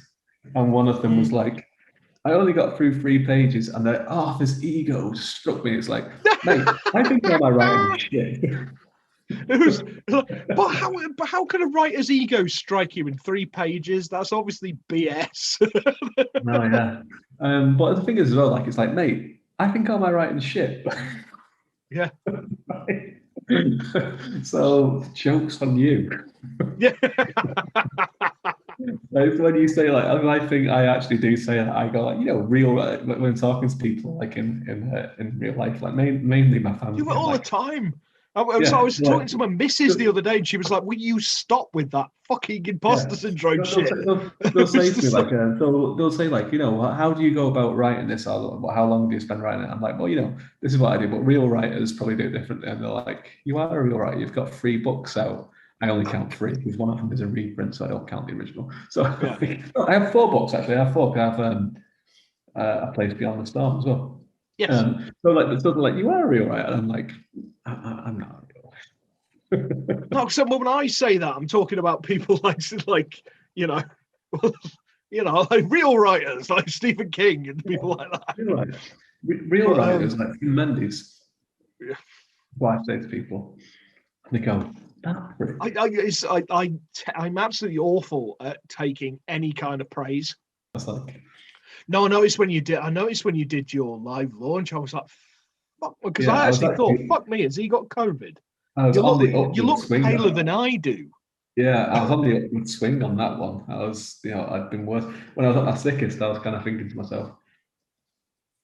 And one of them was like, I only got through 3 pages and the author's ego struck me. It's like, mate, I think am I writing shit? But how can a writer's ego strike you in 3 pages? That's obviously BS. But the thing is as well, like it's like, mate, I think am I writing shit? Yeah. So jokes on you. Yeah. Like when you say like, I think I actually do say that. I go like, real when talking to people like in real life, like mainly my family. You do it all the time. I was talking to my missus the other day, and she was like, "Will you stop with that fucking imposter syndrome shit?" They'll say to me like, they'll say like, how do you go about writing this? Or how long do you spend writing it? I'm like, well, this is what I do, but real writers probably do it differently. And they're like, you are a real writer. You've got 3 books out. I only count 3 because one of them is a reprint, so I don't count the original. So I have 4 books actually. I have 4. I have A Place Beyond the Storm as well. Yes. So they're like, you are a real writer. And I'm like, I'm not a real writer. No, so when I say that, I'm talking about people like like real writers like Stephen King and people like that. Real writers like Tim Mendees. Yeah. What I say to people, they go, I'm absolutely awful at taking any kind of praise. That's like. No, I noticed when you did your live launch, I was like, fuck, because I actually thought, fuck me, has he got COVID? You look paler than I do. Yeah, I was on the upward swing on that one. I was, I'd been worse. When I was at my sickest, I was kind of thinking to myself,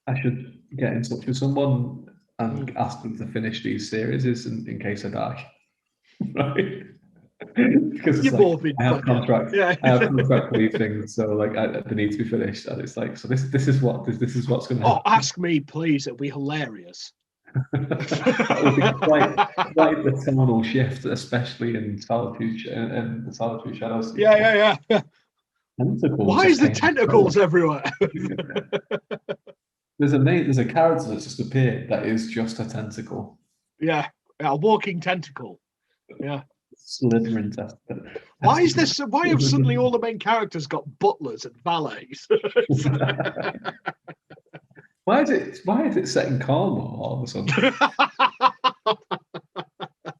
I should get in touch with someone and ask them to finish these series in case I die. Right? Because I have contract. I have contract leave things, so like they need to be finished, and it's like, so this is what's going to happen. Oh, ask me, please! It'll be hilarious. That would be quite the tonal shift, especially in Solitude and the Solitude Shadows. Yeah. Tentacles. Why is the tentacles everywhere? There's a character that's just appeared that is just a tentacle. Yeah, a walking tentacle. Yeah. Slithering tentacle. Why have suddenly all the main characters got butlers and valets? Why is it set in Cornwall all of a sudden?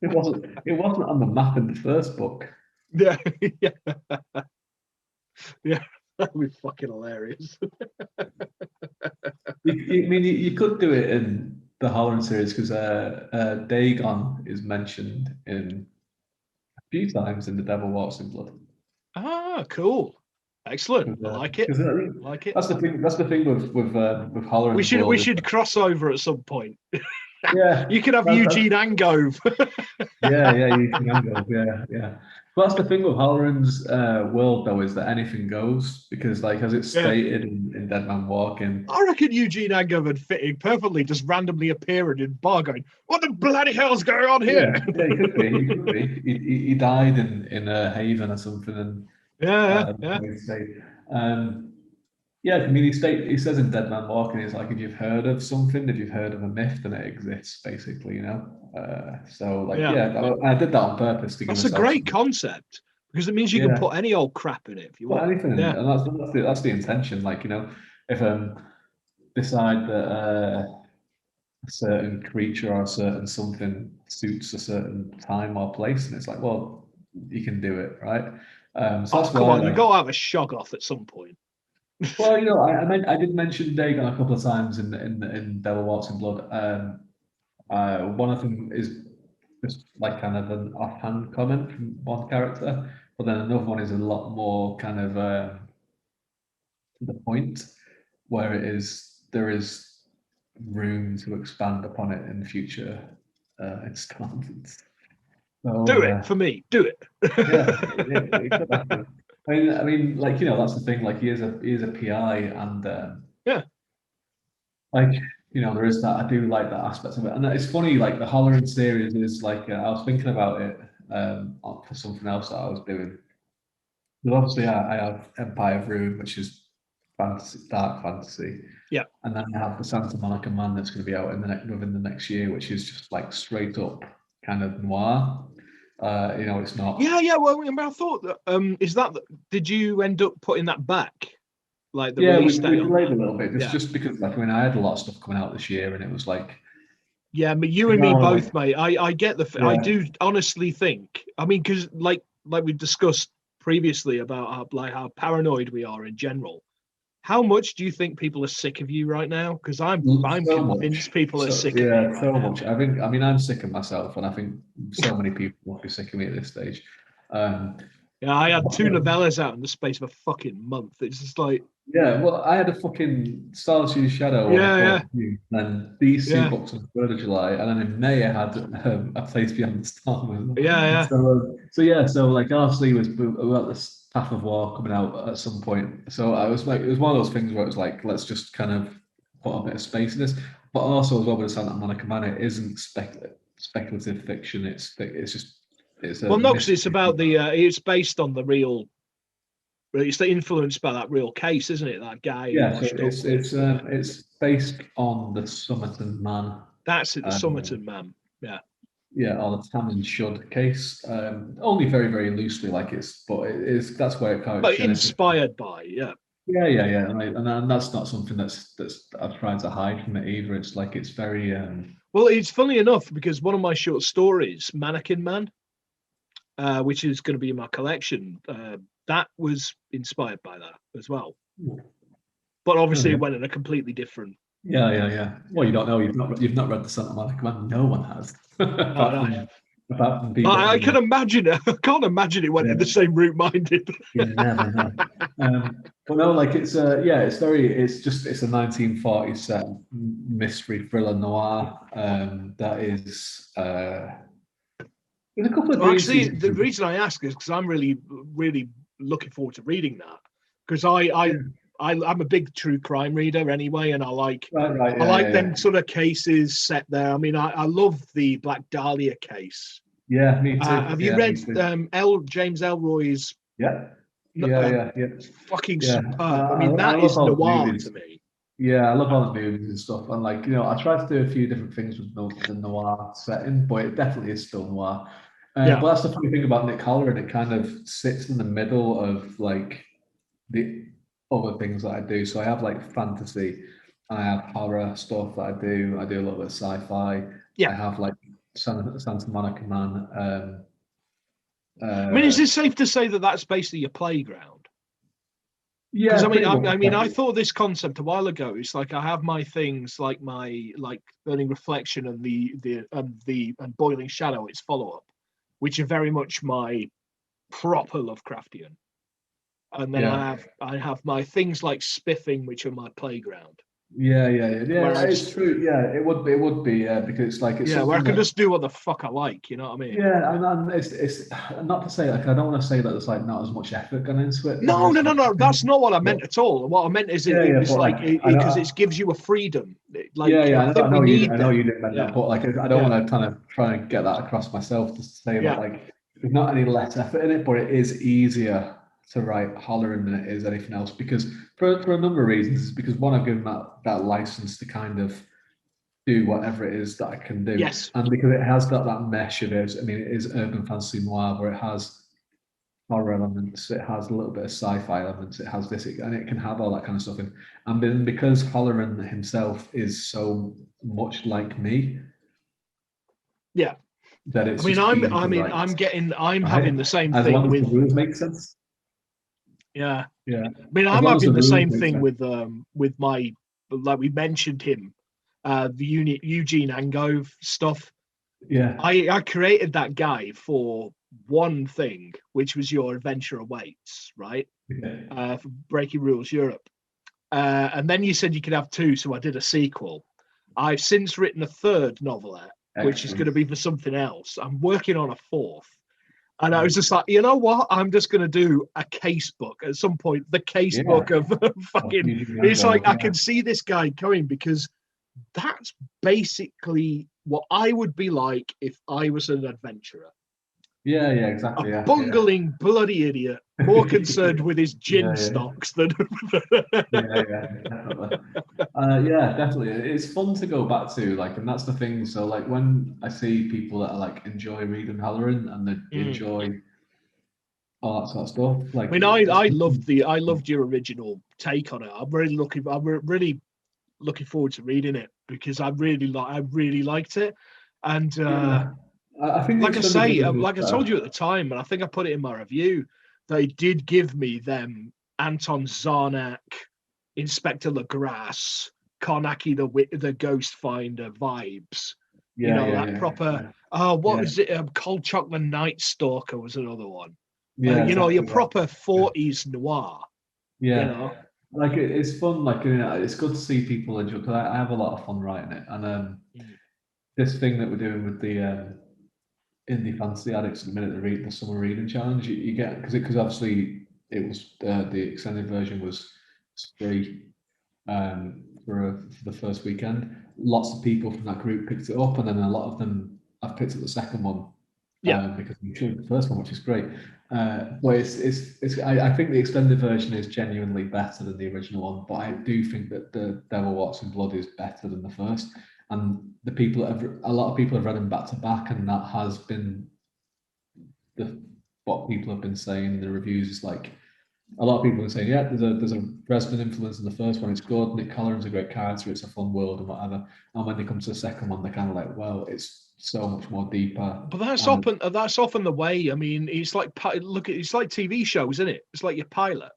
It wasn't on the map in the first book. Yeah, yeah, yeah. That would be fucking hilarious. I mean, you could do it in the Holleran series because Dagon is mentioned in a few times in The Devil Walks in Blood. Ah, cool. Excellent. I like it. Because I like it. that's the thing. That's the thing with Holleran's We world. should cross over at some point. Yeah, You could have that's, Eugene Angove. yeah, you can go. Yeah. But that's the thing with Halloran's world, though, is that anything goes because, like, as it's Yeah. stated in Dead Man Walking. I reckon Eugene Angove would fit in perfectly, just randomly appearing in bar going, "What the bloody hell's going on here?" Yeah, he could be. He could be. He died in a haven or something, and Yeah. um, yeah. I mean, he says in Dead Man Walking, it's like if you've heard of something, if you've heard of a myth, then it exists, basically, you know. So, like, Yeah. yeah, I did that on purpose to give That's a myself great some. concept because it means you can Yeah, put any old crap in it if you well, want. anything, Yeah. and that's the intention. Like, you know, if decide that a certain creature or a certain something suits a certain time or place, and it's like, well, you can do it, right? So Oh, that's come why, on. You like, got to have a shog off at some point. well, you know, I did mention Dagon a couple of times in Devil Walks in Blood. One of them is just like kind of an offhand comment from one character, but then another one is a lot more kind of to the point, where there is room to expand upon it in future installments. So Do it for me. Do it. yeah, it could happen. I mean, like, you know, that's the thing. Like, he is a PI, and Yeah. like, you know, there is that. I do like that aspect of it, and it's funny. Like, the Holleran series is like, I was thinking about it for something else that I was doing. But obviously, I have Empire of Ruin, which is fantasy, dark fantasy. Yeah. And then I have the Santa Monica Man that's going to be out within the next year, which is just like straight up kind of noir. You know, it's not. Yeah. Well, I thought that, did you end up putting that back? Like the Yeah, release we date on delayed that? a little bit Yeah. just because, like, I mean, I had a lot of stuff coming out this year, and it was like, Yeah, but you and me no, like, both, mate. I get I yeah, do honestly think. I mean, because like we discussed previously about how paranoid we are in general. How much do you think people are sick of you right now? Because I'm so much. convinced people are So sick of me yeah, right so now. much. I mean, I'm sick of myself, and I think so many people will be sick of me at this stage. Um, Yeah, I had two novellas out in the space of a fucking month. It's just like, Yeah, well, I had a fucking Solitude Shadow on the yeah, 4th of June, then these two yeah, books on the 3rd of July, and then in May I had A Place Beyond the Storm. yeah. So yeah, so like obviously we got this Path of War coming out at some point. So I was like, it was one of those things where it was like, let's just kind of put a bit of space in this. But also as well with the Santa Monica Man, it isn't speculative fiction. It's just it's a Well, no, because it's mystery. about it's based on the real. It's influenced by that real case, isn't it? That guy who Yeah, so washed up with. it's based on the Somerton Man. That's it, the Um, Somerton man. Yeah. yeah, or the Tam and Shud case. Only very, very loosely, like but it is that's where it kind of But genesis. inspired by, yeah. Yeah, and that's not something that's I've tried to hide from it either. It's like it's very Well, it's funny enough because one of my short stories, Mannequin Man, which is going to be in my collection, that was inspired by that as well. But oh, obviously, yeah. it went in a completely different. Yeah. Well, Yeah. you don't know. You've not read the Santa Monica Man. No one has, No, no. apart from people I who can imagine it. I can't imagine it went in the same route mine did. you never know. But no, like it's yeah, it's a 1940s set mystery thriller noir. That is there's a couple of Well, dream actually, the sequences. reason I ask is because I'm really looking forward to reading that because Yeah. I'm a big true crime reader anyway, and Right, I like yeah. them sort of cases set there. I mean, I love the Black Dahlia case. Yeah, me too. Have you Yeah, read me too. James Elroy's? Yeah, Uh, yeah. it's fucking Yeah, superb. I mean, I that love is all the noir to movies. me. Yeah, I love all the movies and stuff. And like, you know, I tried to do a few different things with the noir setting, but it definitely is still noir. Yeah, But that's the funny thing about Nick Holleran, it kind of sits in the middle of like the other things that I do. So I have like fantasy, and I have horror stuff that I do. I do a little bit of sci-fi. yeah. I have like Santa Monica Man. I mean, is it safe to say that that's basically your playground? Yeah, Because I mean, I thought this concept a while ago. It's like I have my things like my burning reflection and the boiling shadow, its follow up, which are very much my proper Lovecraftian. And then I have my things like spiffing, which are my playground. Yeah. It's true. Yeah, it would be. Yeah, because it's like where I can just do what the fuck I like. You know what I mean? Yeah, and it's not to say like I don't want to say that there's like not as much effort gone into it. No. That's not what I meant at all. What I meant is it's like because it gives you a freedom. Like I know you didn't mean that, but like I don't want to kind of try and get that across myself to say that like there's not any less effort in it, but it is easier to write Holleran than it is anything else because for a number of reasons. Because one, I've given that license to kind of do whatever it is that I can do. Yes. And because it has got that mesh of it, I mean, it is urban fantasy noir where it has horror elements, it has a little bit of sci-fi elements, it has this, and it can have all that kind of stuff in. And then because Holleran himself is so much like me, yeah, that it's. I'm having the same as thing long as with the rules make sense. Yeah. I mean, I'm having the same thing with my, like we mentioned him, the Eugene Angove stuff. Yeah. I created that guy for one thing, which was Your Adventure Awaits, right? Yeah. For Breaking Rules Europe. And then you said you could have two, so I did a sequel. I've since written a third novelette, which is going to be for something else. I'm working on a fourth. And I was just like, you know what? I'm just going to do a case book at some point. The case book of fucking. It's like I can see this guy coming because that's basically what I would be like if I was an adventurer. Yeah, exactly. A bungling bloody idiot, more concerned with his gin stocks than. Definitely. Definitely. It's fun to go back to, like, and that's the thing. So, like, when I see people that are like enjoy reading Holleran and they enjoy all that sort of stuff, like, I mean, I loved your original take on it. I'm really looking forward to reading it because I really liked it, and. I think, like I say, like I told you at the time, and I think I put it in my review, they did give me them Anton Zarnak, Inspector Legrasse, Karnaki the Ghost Finder vibes. Proper. What was it? Cold Chocolate Night Stalker was another one. Your proper 40s noir. Yeah. Like it's fun. Like it's good to see people enjoy. Because I have a lot of fun writing it, and this thing that we're doing with the. Indie Fantasy Addicts at the minute, the summer reading challenge, you get because obviously it was the extended version was free for the first weekend. Lots of people from that group picked it up, and then a lot of them have picked up the second one. Because we showed the first one, which is great. But I think the extended version is genuinely better than the original one, but I do think that the Devil Walks in Blood is better than the first. And a lot of people have read them back to back, and that has been what people have been saying in the reviews. Is like a lot of people are saying, yeah, there's a Dresden influence in the first one. It's good. Nick Holleran's a great character. It's a fun world and whatever. And when they come to the second one, they're kind of like, well, it's so much more deeper. But that's often the way. I mean, it's like it's like TV shows, isn't it? It's like your pilot.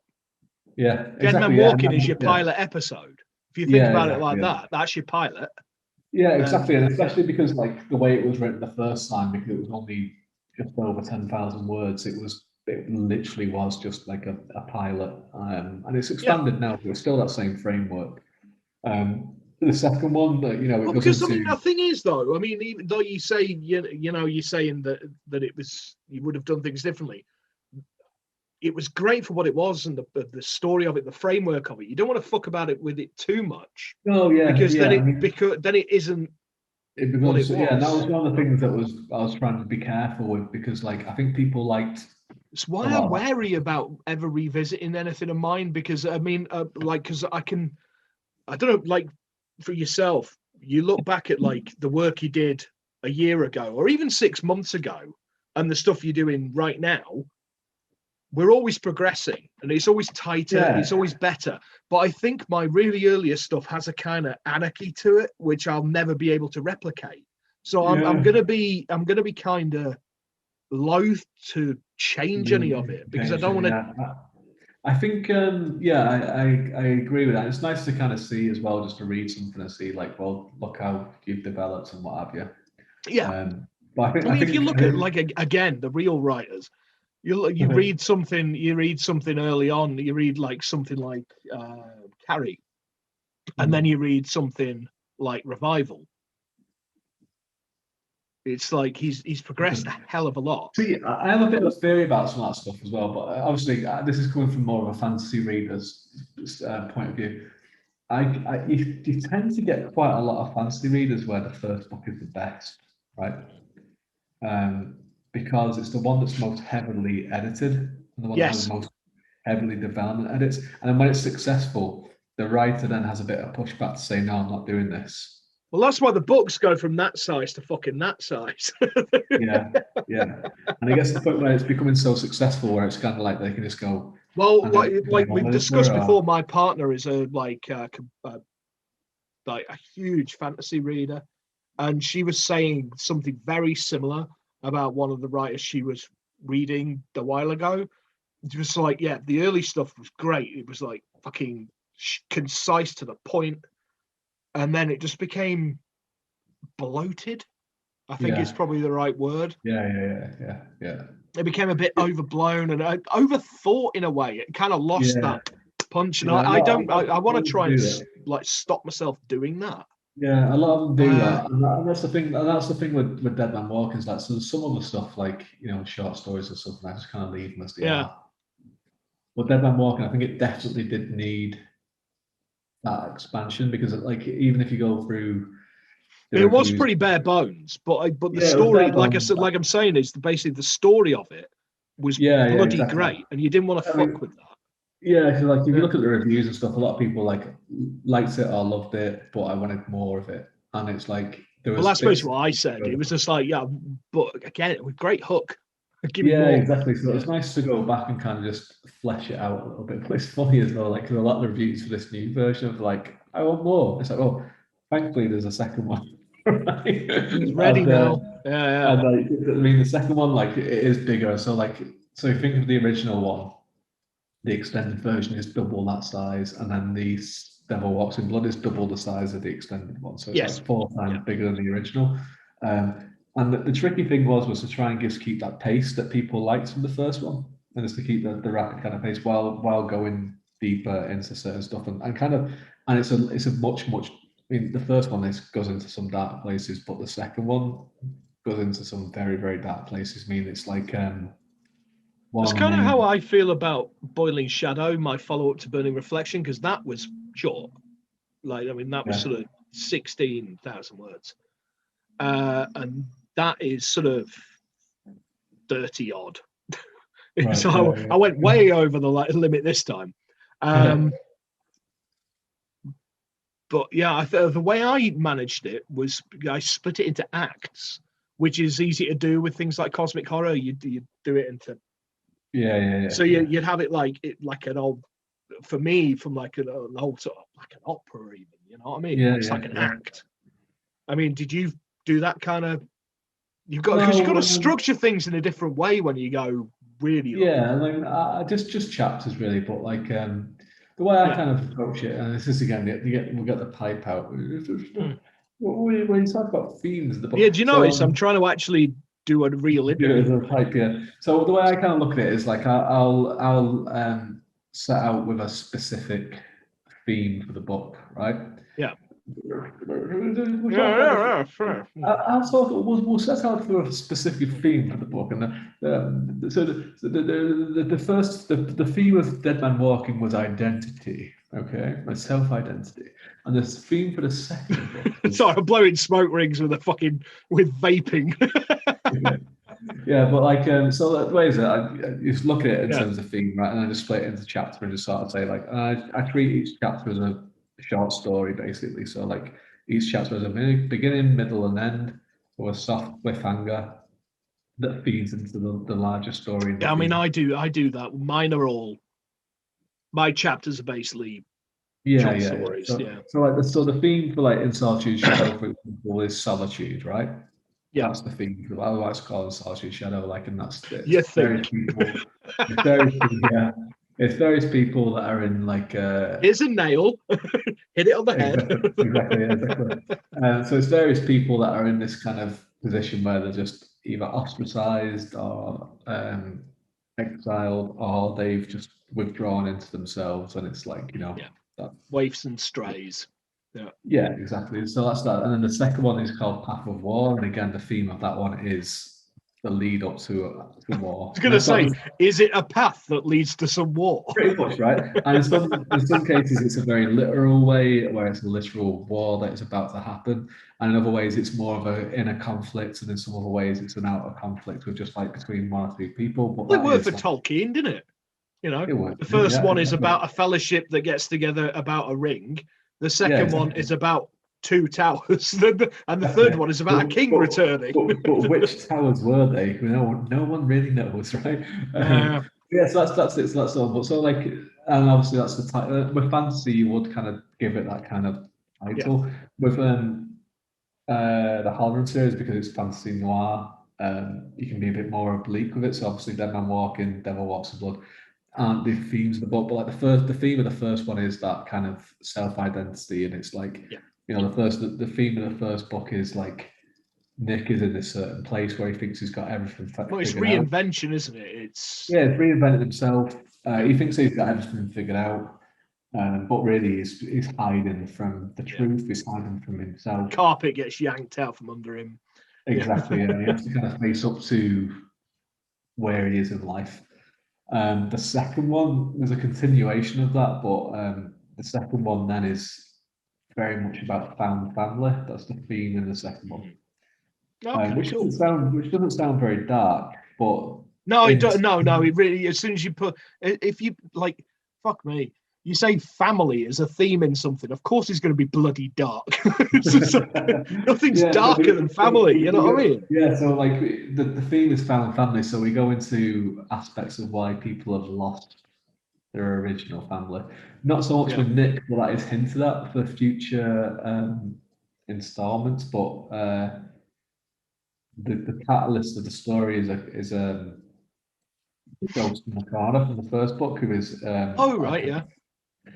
Yeah, Dead Man Walking is your pilot episode. If you think about it like that, that's your pilot. Yeah, exactly, and especially because like the way it was written the first time, because it was only just over 10,000 words, it literally was just like a pilot, and it's expanded now, but it's still that same framework. The second one, it because the thing is, though, I mean, even though you say you're saying that it was you would have done things differently. It was great for what it was and the story of it, the framework of it. You don't want to fuck about it with it too much. Oh yeah, because then it isn't. It becomes, what it was. Yeah, that was one of the things I was trying to be careful with because, like, I think people liked. It's why I'm wary about ever revisiting anything of mine because I mean, because I don't know, like for yourself, you look back at like the work you did a year ago or even 6 months ago, and the stuff you're doing right now. We're always progressing and it's always tighter, it's always better. But I think my really earlier stuff has a kind of anarchy to it, which I'll never be able to replicate. So I'm gonna be kind of loath to change any of it because I don't want to. Yeah. I think, I agree with that. It's nice to kind of see as well, just to read something and see, like, well, look how you've developed and what have you. Yeah. But I mean, if you look at, like, again, the real writers, you read something early on, you read like something like Carrie, and then you read something like Revival. It's like he's progressed a hell of a lot. See, I have a bit of a theory about some of that stuff as well, but obviously this is coming from more of a fantasy reader's point of view. You tend to get quite a lot of fantasy readers where the first book is the best, right? Because it's the one that's most heavily edited and the one that has most heavily development edits. And then when it's successful, the writer then has a bit of pushback to say, no, I'm not doing this. Well, that's why the books go from that size to fucking that size. yeah. And I guess the point where it's becoming so successful where it's kind of like they can just go. Well, like we've discussed before, my partner is a huge fantasy reader, and she was saying something very similar about one of the writers she was reading a while ago. It was like, yeah, the early stuff was great. It was like fucking concise to the point. And then it just became bloated, I think is probably the right word. Yeah. It became a bit overblown and overthought in a way. It kind of lost that punch. And I want to try and like stop myself doing that. Yeah, a lot of them do that. And that's the thing. And that's the thing with Dead Man Walking is that so some of the stuff like, short stories or something, I just kind of leave them as they are. But Dead Man Walking, I think it definitely did need that expansion because like even if you go through it was pretty bare bones, but the story, like I said, like I'm saying, is basically the story of it was bloody exactly. Great, and you didn't want to fuck with that. Yeah, because like if you look at the reviews and stuff, a lot of people liked it or loved it, but I wanted more of it, and it's like there was. Well, that's basically what I said. It was just like, yeah, but again, with great hook. Exactly. So it's nice to go back and kind of just flesh it out a little bit. But it's funny as well, like a lot of reviews for this new version of like, I want more. It's like, oh, thankfully there's a second one. Right? It's ready now. Yeah. And like, I mean, the second one, like, it is bigger. So so you think of the original one, the extended version is double that size, and then the Devil Walks in Blood is double the size of the extended one. So it's like 4 times bigger than the original. And the tricky thing was to try and just keep that pace that people liked from the first one, and just to keep the rapid kind of pace while going deeper into certain stuff and it's a much. I mean, the first one goes into some dark places, but the second one goes into some very, very dark places. I mean, it's like that's kind of how I feel about Boiling Shadow, my follow-up to Burning Reflection, because that was short. Like, I mean, that was sort of 16,000 words. And that is sort of 30 odd. Right, so I went way over the limit this time. But yeah, the way I managed it was I split it into acts, which is easy to do with things like cosmic horror. You do it into So you'd have it like an old, for me, from like an old sort of like an opera even. You know what I mean? It's like an act. I mean, did you do that kind of? You've got to structure things in a different way when you go really long. I mean, just chapters really, but like the way I kind of approach it, and this is again, we'll get the pipe out. When you talk about themes, do you notice I'm trying to actually do a real interview? Pipe, So the way I kind of look at it is like I'll set out with a specific theme for the book, right? Yeah. Sure. We'll set out for a specific theme for the book, and so the theme of Dead Man Walking was identity, my self-identity, and the theme for the second book. Sorry, I'm blowing smoke rings with vaping. But like so the way is it? I just look at it in terms of theme, right, and I just split it into chapters and just sort of say like I treat each chapter as a short story basically. So like each chapter has a beginning, middle, and end, or a soft cliffhanger that feeds into the larger story. Yeah, I mean, I do that. Mine are all. My chapters are basically short stories. So like the theme for like In Solitude Shadow, for example, is solitude, right? That's the theme. Otherwise, called Solitude Shadow. Like, and that's You various think? people. It's various, yeah. It's various people that are in like. Here's a nail. Hit it on the head. Exactly. So it's various people that are in this kind of position where they're just either ostracized or exiled, or they've just withdrawn into themselves, and it's like, that, waifs and strays. Yeah, exactly. So that's that. And then the second one is called Path of War, and again, the theme of that one is the lead up to war. I was going to say, is it a path that leads to some war? Pretty much, right? And in some cases, it's a very literal way, where it's a literal war that is about to happen. And in other ways, it's more of an inner conflict, and in some other ways, it's an outer conflict with just like between one or two people. But it worked for Tolkien, didn't it? The first one is about a fellowship that gets together about a ring. The second one is about two towers, and the third one is about a king returning. But which towers were they? No one really knows, right? Yeah, so that's it. So that's all. But so like, and obviously that's the title. With fantasy, you would kind of give it that kind of title. With the Holleran series, because it's fantasy noir, you can be a bit more oblique with it. So obviously, Dead Man Walking, Devil Walks the Blood aren't the themes of the book, but like the theme of the first one is that kind of self-identity, and it's like, the theme of the first book is like Nick is in this certain place where he thinks he's got everything figured out. Well, it's reinvention, isn't it? It's reinvented himself. He thinks he's got everything figured out, but really he's hiding from the truth. He's hiding from himself. Carpet gets yanked out from under him. Exactly. Yeah, he has to kind of face up to where he is in life. The second one, there's a continuation of that, but the second one then is very much about found family. That's the theme in the second one. Which doesn't sound very dark, but no, it don't. No, it really. As soon as you put, if you like, fuck me, you say family is a theme in something, of course it's going to be bloody dark. Nothing's darker than family, you know what I mean? Yeah, so like the theme is found family, so we go into aspects of why people have lost their original family. Not so much with Nick, but that is hinted at for future installments, but the catalyst of the story is Ghost in the Corner from the first book, who is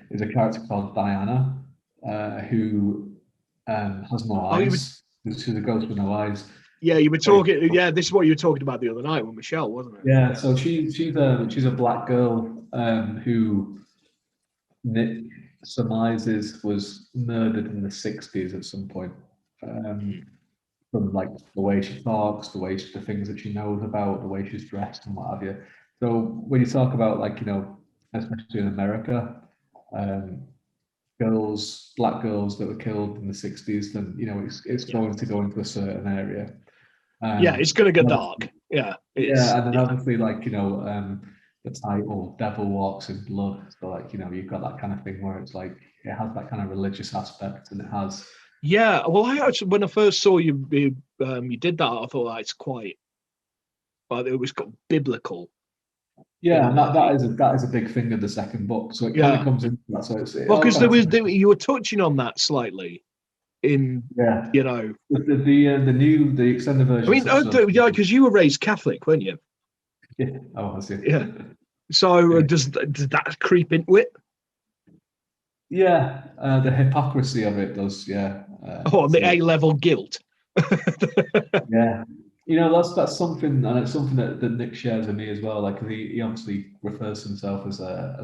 is a character called Diana, who has no eyes. She's a ghost with no eyes. Yeah, you were talking. Yeah, this is what you were talking about the other night with Michelle, wasn't it? Yeah, so she's a black girl who Nick surmises was murdered in the 60s at some point. From like the way she talks, the things that she knows about, the way she's dressed and what have you. So when you talk about like, especially in America, black girls that were killed in the 60s, then it's going to go into a certain area. It's going to get dark. Yeah, and then obviously like the title "Devil Walks in Blood." So like you've got that kind of thing where it's like it has that kind of religious aspect, and it has. Yeah, well, I actually when I first saw you did that, I thought it's quite. But it was got biblical. Yeah, and that is a big thing in the second book. So it kind of comes into that. So it's because you were touching on that slightly in the extended version. I mean, because you were raised Catholic, weren't you? Yeah. Oh, I see. Yeah. So does that creep into it? Yeah, the hypocrisy of it does. Yeah. The A-level guilt. Yeah. That's something, and it's something that Nick shares with me as well. Like he obviously refers to himself as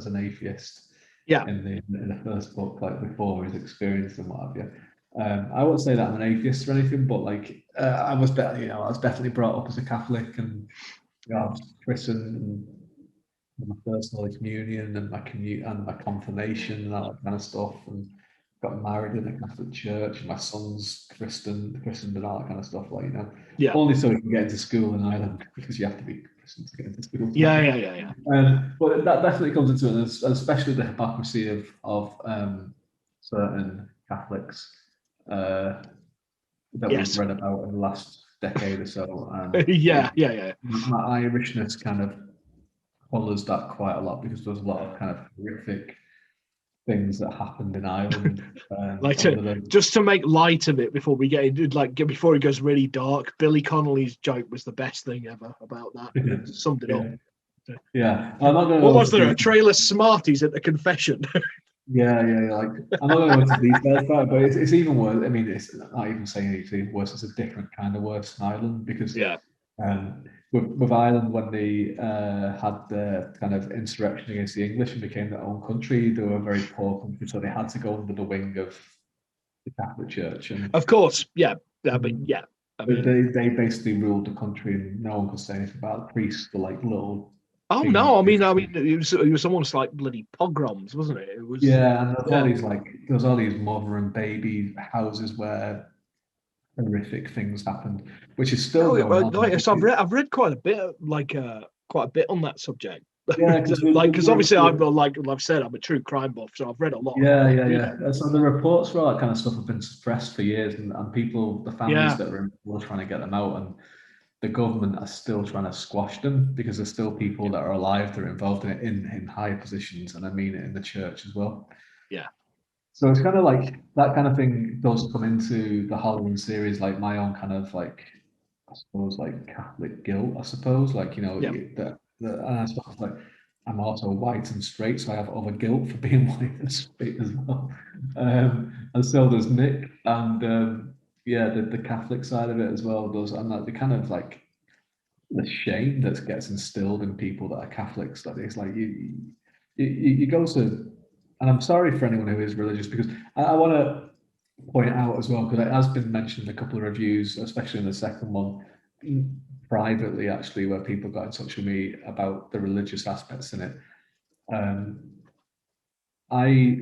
an atheist. Yeah. In the first book, like before his experience and what have you. I won't say that I'm an atheist or anything, but like I was definitely brought up as a Catholic, and I was christened and my first Holy Communion and my confirmation and all that kind of stuff, and got married in a Catholic church. And my son's christened and all that kind of stuff, only so he can get into school in Ireland, because you have to be christened to get into school. Yeah. But that definitely comes into it, especially the hypocrisy of certain Catholics that we've read about in the last decade or so. Yeah. My Irishness kind of follows that quite a lot, because there's a lot of kind of horrific things that happened in Ireland Like over the. just to make light of it before we get into before it goes really dark. Billy Connolly's joke was the best thing ever about that. It summed it up. Yeah, I'm not going to What go was there? into A trail of Smarties at the confession. yeah. Like I'm not going to go into details about it, but it's even worse. I mean, it's not even saying anything worse. It's a different kind of worse in Ireland because Yeah. with Ireland when they had the kind of insurrection against the English and became their own country, they were a very poor country, so they had to go under the wing of the Catholic Church, and Of course, yeah. But yeah, I mean, they basically ruled the country, and no one could say anything about it. Priests were like little oh no, things. I mean, it was almost like bloody pogroms, wasn't it? It was, Yeah, and yeah, there's all these mother and baby houses where horrific things happened, which is still going on. so I've read quite a bit, quite a bit on that subject. Yeah, because Because obviously like I've said, I'm a true crime buff, so I've read a lot. yeah. So the reports for all that kind of stuff have been suppressed for years, and people, the families Yeah, that were trying to get them out, and the government are still trying to squash them because there's still people that are alive that are involved in it in high positions, and I mean it in the church as well. yeah, So it's kind of like that kind of thing does come into the Holleran series, like my own kind of like, I suppose, like Catholic guilt, I suppose, like, yeah. and I suppose like I'm also white and straight, so I have other guilt for being white and straight as well. And so does Nick, and yeah, the Catholic side of it as well does, and like the kind of like the shame that gets instilled in people that are Catholics. Like it's like you go to, and I'm sorry for anyone who is religious because I want to point out as well because it has been mentioned in a couple of reviews, especially in the second one, privately actually, where people got in touch with me about the religious aspects in it. I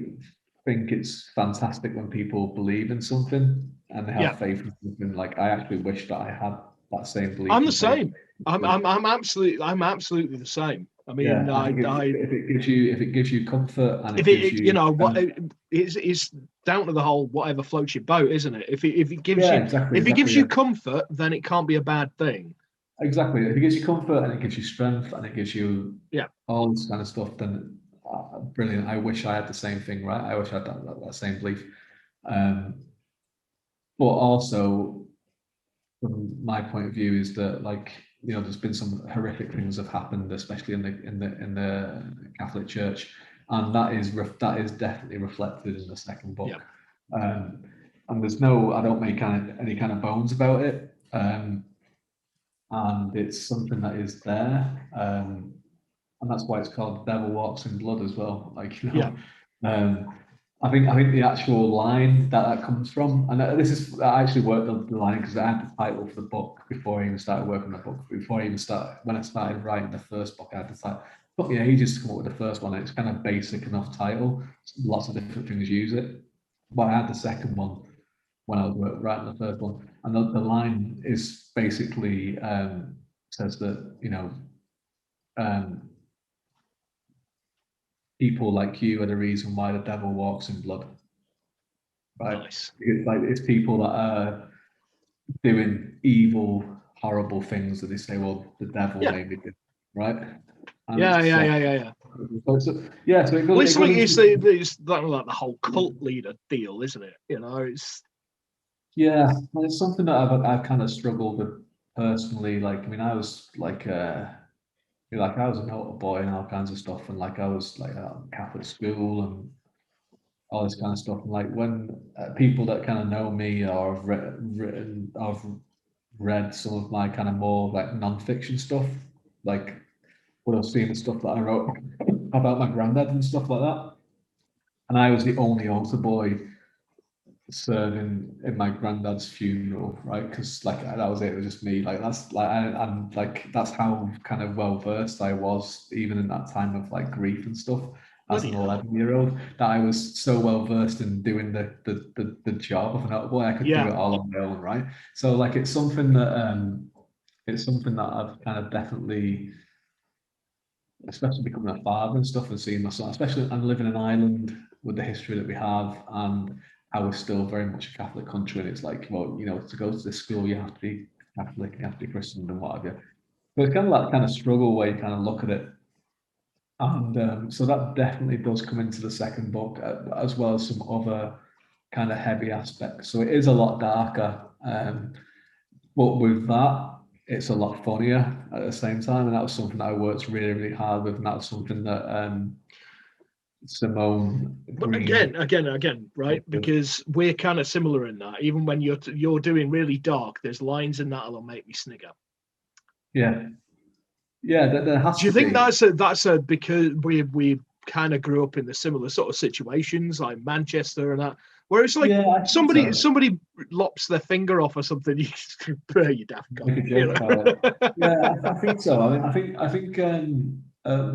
think it's fantastic when people believe in something and they Yeah. have faith in something. Like I actually wish that I had that same belief I'm the and faith. same. I'm absolutely the same. I mean, Yeah, I think if it gives you comfort and if it gives you you know what it's down to the whole whatever floats your boat, isn't it? If it gives yeah, you exactly yeah. comfort, then it can't be a bad thing. Exactly. If it gives you comfort and it gives you strength and it gives you Yeah, all this kind of stuff, then brilliant. I wish I had the same thing, right? I wish I had that same belief. But also, from my point of view, is that like there's been some horrific things have happened, especially in the Catholic Church, and that is definitely reflected in the second book. yeah. And I don't make any kind of bones about it. And it's something that is there, and that's why it's called "Devil Walks in Blood" as well. Like Yeah. I think the actual line that comes from, and I actually worked on the line because I had the title for the book before I even started working on the book. When I started writing the first book, I had to start. It took me ages to come up with the first one. It's kind of basic enough title. Lots of different things use it, but I had the second one when I was writing the first one, and the line is basically says that people like you are the reason why the devil walks in blood, right? Nice. It's people that are doing evil, horrible things that they say, well, the devil Yeah. made me do, right? And Yeah. it's Yeah. like, Yeah. Yeah. Yeah. yeah, so Well, it goes into, it's like the whole cult leader deal, isn't it? It's yeah, and it's something that I've kind of struggled with personally. Like, I mean, I was like I was an altar boy and all kinds of stuff, and like I was like at Catholic school and all this kind of stuff. And like when people that kind of know me or have read some of my kind of more like non-fiction stuff, like would have seen the stuff that I wrote about my granddad and stuff like that. And I was the only altar boy serving in my granddad's funeral, right? Because like that was it. It was just me. Like that's like and like that's how kind of well versed I was, even in that time of like grief and stuff. As bloody an hell. 11-year-old, that I was so well versed in doing the job of an altar boy, I could do Yeah. it all on my own, right? So like it's something that I've kind of definitely, especially becoming a father and stuff, and seeing my son, especially and living in Ireland with the history that we have, and how we're still very much a Catholic country, and it's like, well, to go to this school, you have to be Catholic, you have to be Christian, and what have you. So it's kind of that kind of struggle where you kind of look at it, And so that definitely does come into the second book, as well as some other kind of heavy aspects. So it is a lot darker, but with that, it's a lot funnier at the same time. And that was something that I worked really, really hard with. And that was something that Simone But Green. again, right? Because we're kind of similar in that. Even when you're doing really dark, there's lines in that that'll make me snigger. Yeah, yeah. There has to be. Do you think that's a because we kind of grew up in the similar sort of situations like Manchester and that, where it's like somebody lops their finger off or something, you daft guy. Yeah, I think so. I think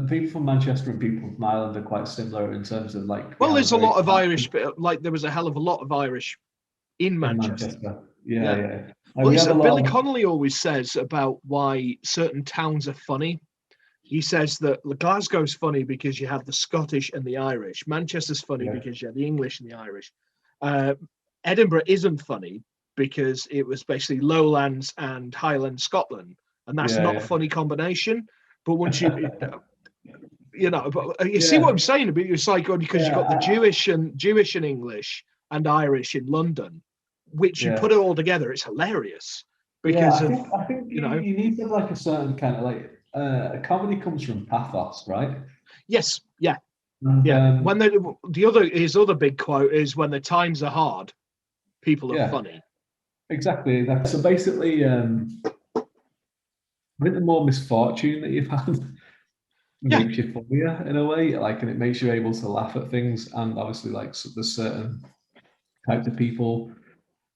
people from Manchester and people from Ireland are quite similar in terms of like. Well, there's a lot of Irish, but like there was a hell of a lot of Irish in Manchester. Yeah. Well, Billy Connolly always says about why certain towns are funny. He says that Glasgow's funny because you have the Scottish and the Irish. Manchester's funny because you have the English and the Irish. Edinburgh isn't funny because it was basically Lowlands and Highland Scotland, and that's not a funny combination. But once you, see what I'm saying? It's like because you've got the Jewish and English and Irish in London, which you put it all together, it's hilarious. Because I think you need to have like a certain kind of like comedy comes from pathos, right? Yes, yeah. When his other big quote is, "When the times are hard, people are funny." Exactly. So basically, I think the more misfortune that you've had makes you funnier in a way, like, and it makes you able to laugh at things. And obviously, like, there's certain types of people,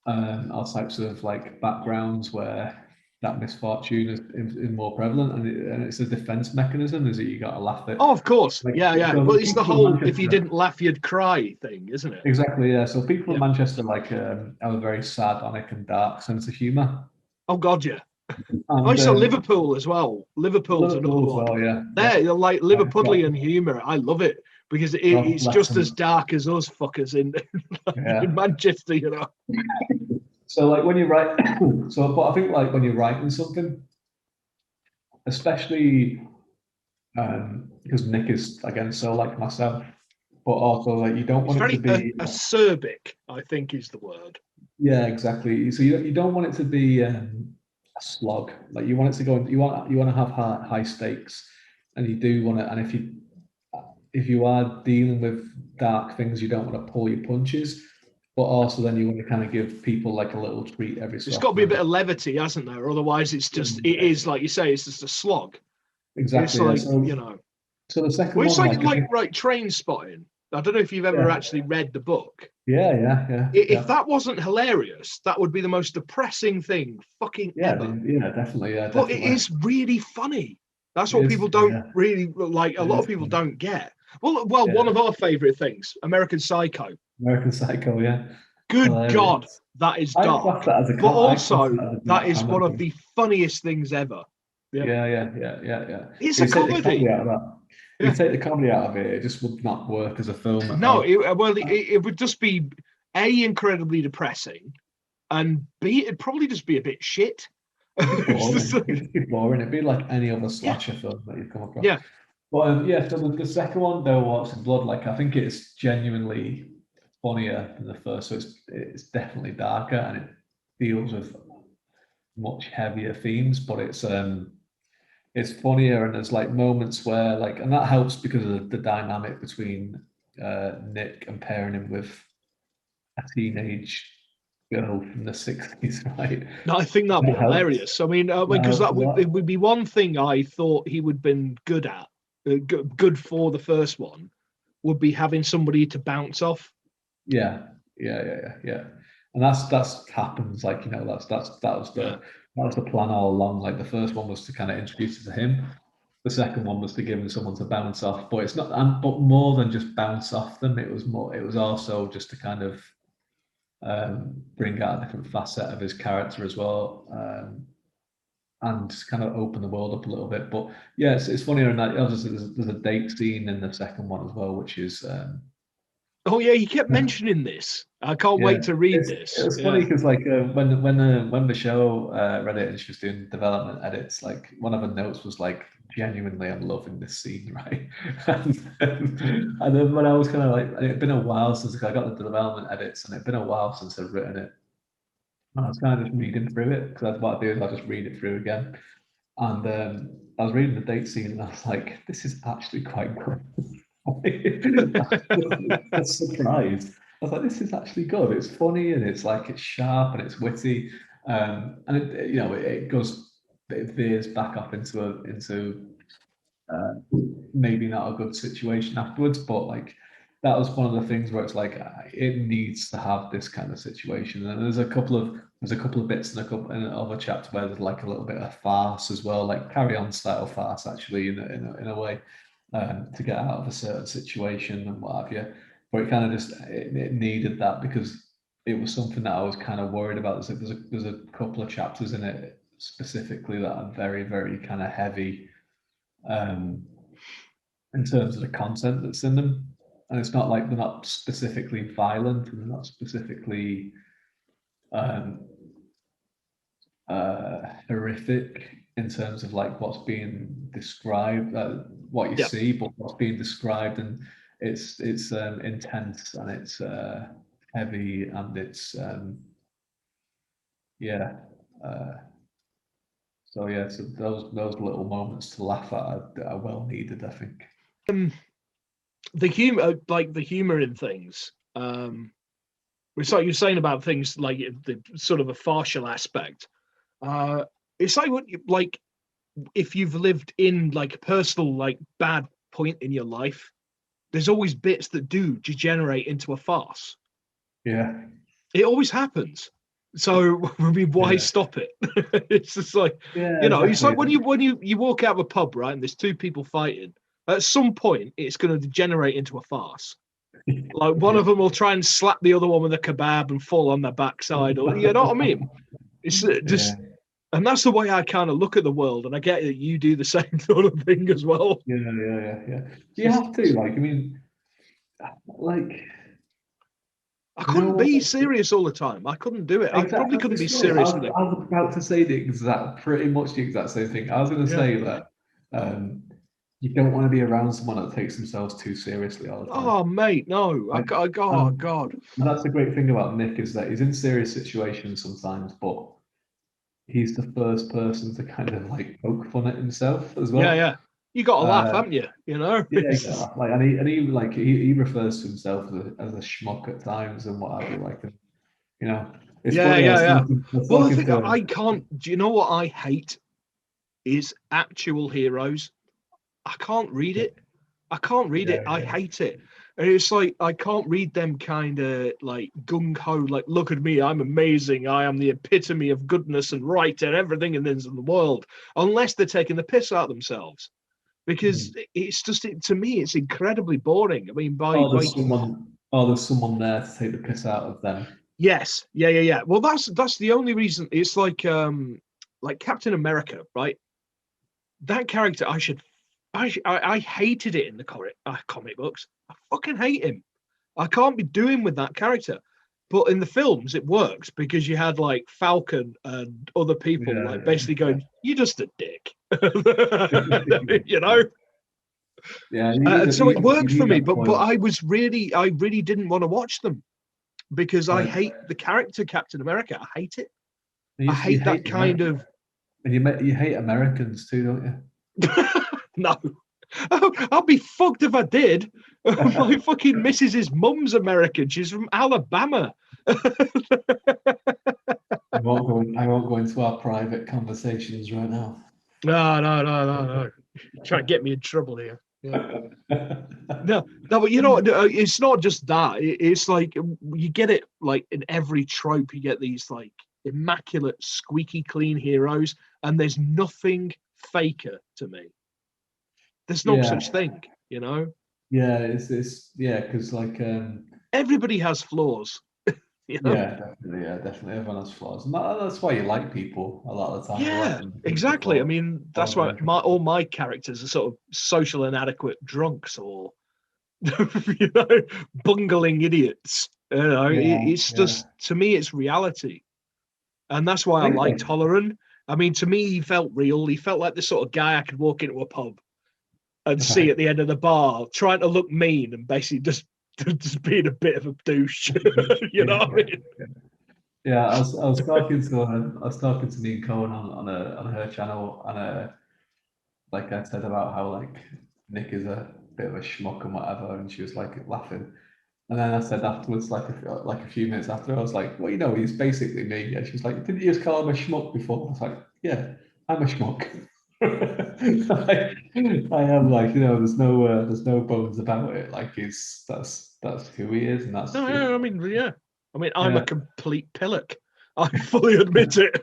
all types of like backgrounds where that misfortune is more prevalent, and it's a defense mechanism. Is that you got to laugh at? Oh, of course, like, Well, it's the whole "if you didn't laugh, you'd cry" thing, isn't it? Exactly. Yeah. So people in Manchester like have a very sardonic and dark sense of humour. Oh God, yeah. I saw Liverpool as well. Liverpool's another one. Well, They're like Liverpudlian humour. I love it because it's just as dark as us fuckers in Manchester, So like when you write, but I think like when you're writing something, especially because Nick is again so like myself, but also like you don't want it to be acerbic, I think is the word. Yeah, exactly. So you don't want it to be a slog. Like you want it to go. You want to have high stakes, and you do want to. And if you are dealing with dark things, you don't want to pull your punches. But also, then you want to kind of give people like a little treat every so often. It's got to be a bit of levity, hasn't there? Otherwise, it's just it is like you say, it's just a slog. Exactly. It's like So the second one, it's one, like Train Spotting. I don't know if you've ever actually read the book. Yeah. If that wasn't hilarious, that would be the most depressing thing fucking ever. Yeah, definitely. Yeah, but it is really funny. That's what people don't really like. A lot of people don't get. Well, one of our favorite things, American Psycho. American Psycho, yeah. Good God, that is dark. But also, that is one of the funniest things ever. Yeah. It's a comedy. You take the comedy out of it, it just would not work as a film. No, it would just be A, incredibly depressing, and B, it'd probably just be a bit shit. It'd be boring. It'd be like any other slasher film that you've come across. Yeah. But so the second one, There Walks in Blood, like I think it's genuinely funnier than the first. So it's definitely darker and it deals with much heavier themes, but it's funnier, and there's like moments where like, and that helps because of the dynamic between Nick and pairing him with a teenage girl from the 60s, right? No, I think that'd be hilarious. I mean, because it would be one thing I thought he would have been good at, good for the first one, would be having somebody to bounce off. Yeah. And that's happens, like, that was the plan all along. Like the first one was to kind of introduce it to him. The second one was to give him someone to bounce off, but it's not. But more than just bounce off them, it was also just to kind of bring out a different facet of his character as well, and kind of open the world up a little bit. But yeah, it's funnier in that. Obviously, there's a date scene in the second one as well, which is Oh yeah, you kept mentioning this. I can't wait to read this. It's funny because like when the show read it and she was doing development edits, like one of her notes was like, genuinely I'm loving this scene, right? And then when I was kind of like, it'd been a while since I got the development edits, and it'd been a while since I'd written it. And I was kind of just reading through it because what I do is I just read it through again. And I was reading the date scene, and I was like, this is actually quite good. I was surprised. I was like, this is actually good. It's funny and it's like it's sharp and it's witty, and it veers back up into maybe not a good situation afterwards, but like that was one of the things where it's like it needs to have this kind of situation. And there's a couple of bits in in other chapter where there's like a little bit of farce as well, like Carry On style farce actually in a way, to get out of a certain situation and what have you. But it kind of just it needed that because it was something that I was kind of worried about. There's a couple of chapters in it specifically that are very, very kind of heavy, in terms of the content that's in them. And it's not like they're not specifically violent and they're not specifically horrific in terms of like what's being described, what you see, but what's being described, and it's intense and it's heavy and it's yeah. So yeah, so those little moments to laugh at are well needed, I think. The humor in things. It's like you're saying about things like the sort of a partial aspect. It's like if you've lived in like a personal like bad point in your life, there's always bits that do degenerate into a farce. Yeah, it always happens. So I mean, why stop it? It's just like it's like when you walk out of a pub, right, and there's two people fighting. At some point, it's going to degenerate into a farce. Like one of them will try and slap the other one with a kebab and fall on their backside, or you know what I mean? It's just, and that's the way I kind of look at the world, and I get that you do the same sort of thing as well. Yeah. You have to, like, I mean, like. I couldn't be serious all the time. I couldn't do it. Exactly. I probably couldn't be serious. I was about to say pretty much the exact same thing. I was going to say that you don't want to be around someone that takes themselves too seriously all the time. Oh, mate, no. God. And that's the great thing about Nick is that he's in serious situations sometimes, but he's the first person to kind of like poke fun at himself as well. Yeah. You got to laugh, haven't you? You know. Yeah, like, and he refers to himself as a schmuck at times and what have you, like, you know. It's funny. Well, the thing I can't. Do you know what I hate? Is actual heroes. I can't read it. I hate it. And it's like I can't read them kind of like gung ho, like look at me, I'm amazing, I am the epitome of goodness and right and everything in the world, unless they're taking the piss out of themselves. Because it's just, to me, it's incredibly boring. I mean, there's someone there to take the piss out of them. Yes, yeah. Well, that's the only reason. It's like Captain America, right? That character, I hated it in the comic books. I fucking hate him. I can't be doing with that character. But in the films, it works because you had like Falcon and other people basically going, "You're just a dick," you know. Yeah. So it worked for me, but I really didn't want to watch them because I hate the character Captain America. I hate it. I hate that kind of. And you hate Americans too, don't you? No. I'll be fucked if I did. My fucking missus' mum's American. She's from Alabama. I won't go into our private conversations right now. No. Trying to get me in trouble here. Yeah. No, but you know, it's not just that. It's like you get it like in every trope. You get these like immaculate, squeaky clean heroes, and there's nothing faker to me. There's no such thing, you know. Yeah, it's because like everybody has flaws. You know? Yeah, definitely. Everyone has flaws, and that's why you like people a lot of the time. Yeah, exactly. I mean, that's why all my characters are sort of social inadequate drunks or you know, bungling idiots. You know, it's just, to me, it's reality. And that's why I liked Holleran. I mean, to me, he felt real. He felt like the sort of guy I could walk into a pub and see at the end of the bar, trying to look mean and basically just being a bit of a douche. You know what I mean? Yeah, I was talking to Nick Holleran on her channel, and like I said about how like Nick is a bit of a schmuck and whatever, and she was like laughing. And then I said afterwards, like a few minutes after, I was like, well, you know, he's basically me. And she was like, didn't you just call him a schmuck before? I was like, yeah, I'm a schmuck. I am, like, you know, there's no bones about it. Like that's who he is, and that's no, I mean, yeah. I mean, I'm a complete pillock. I fully admit it.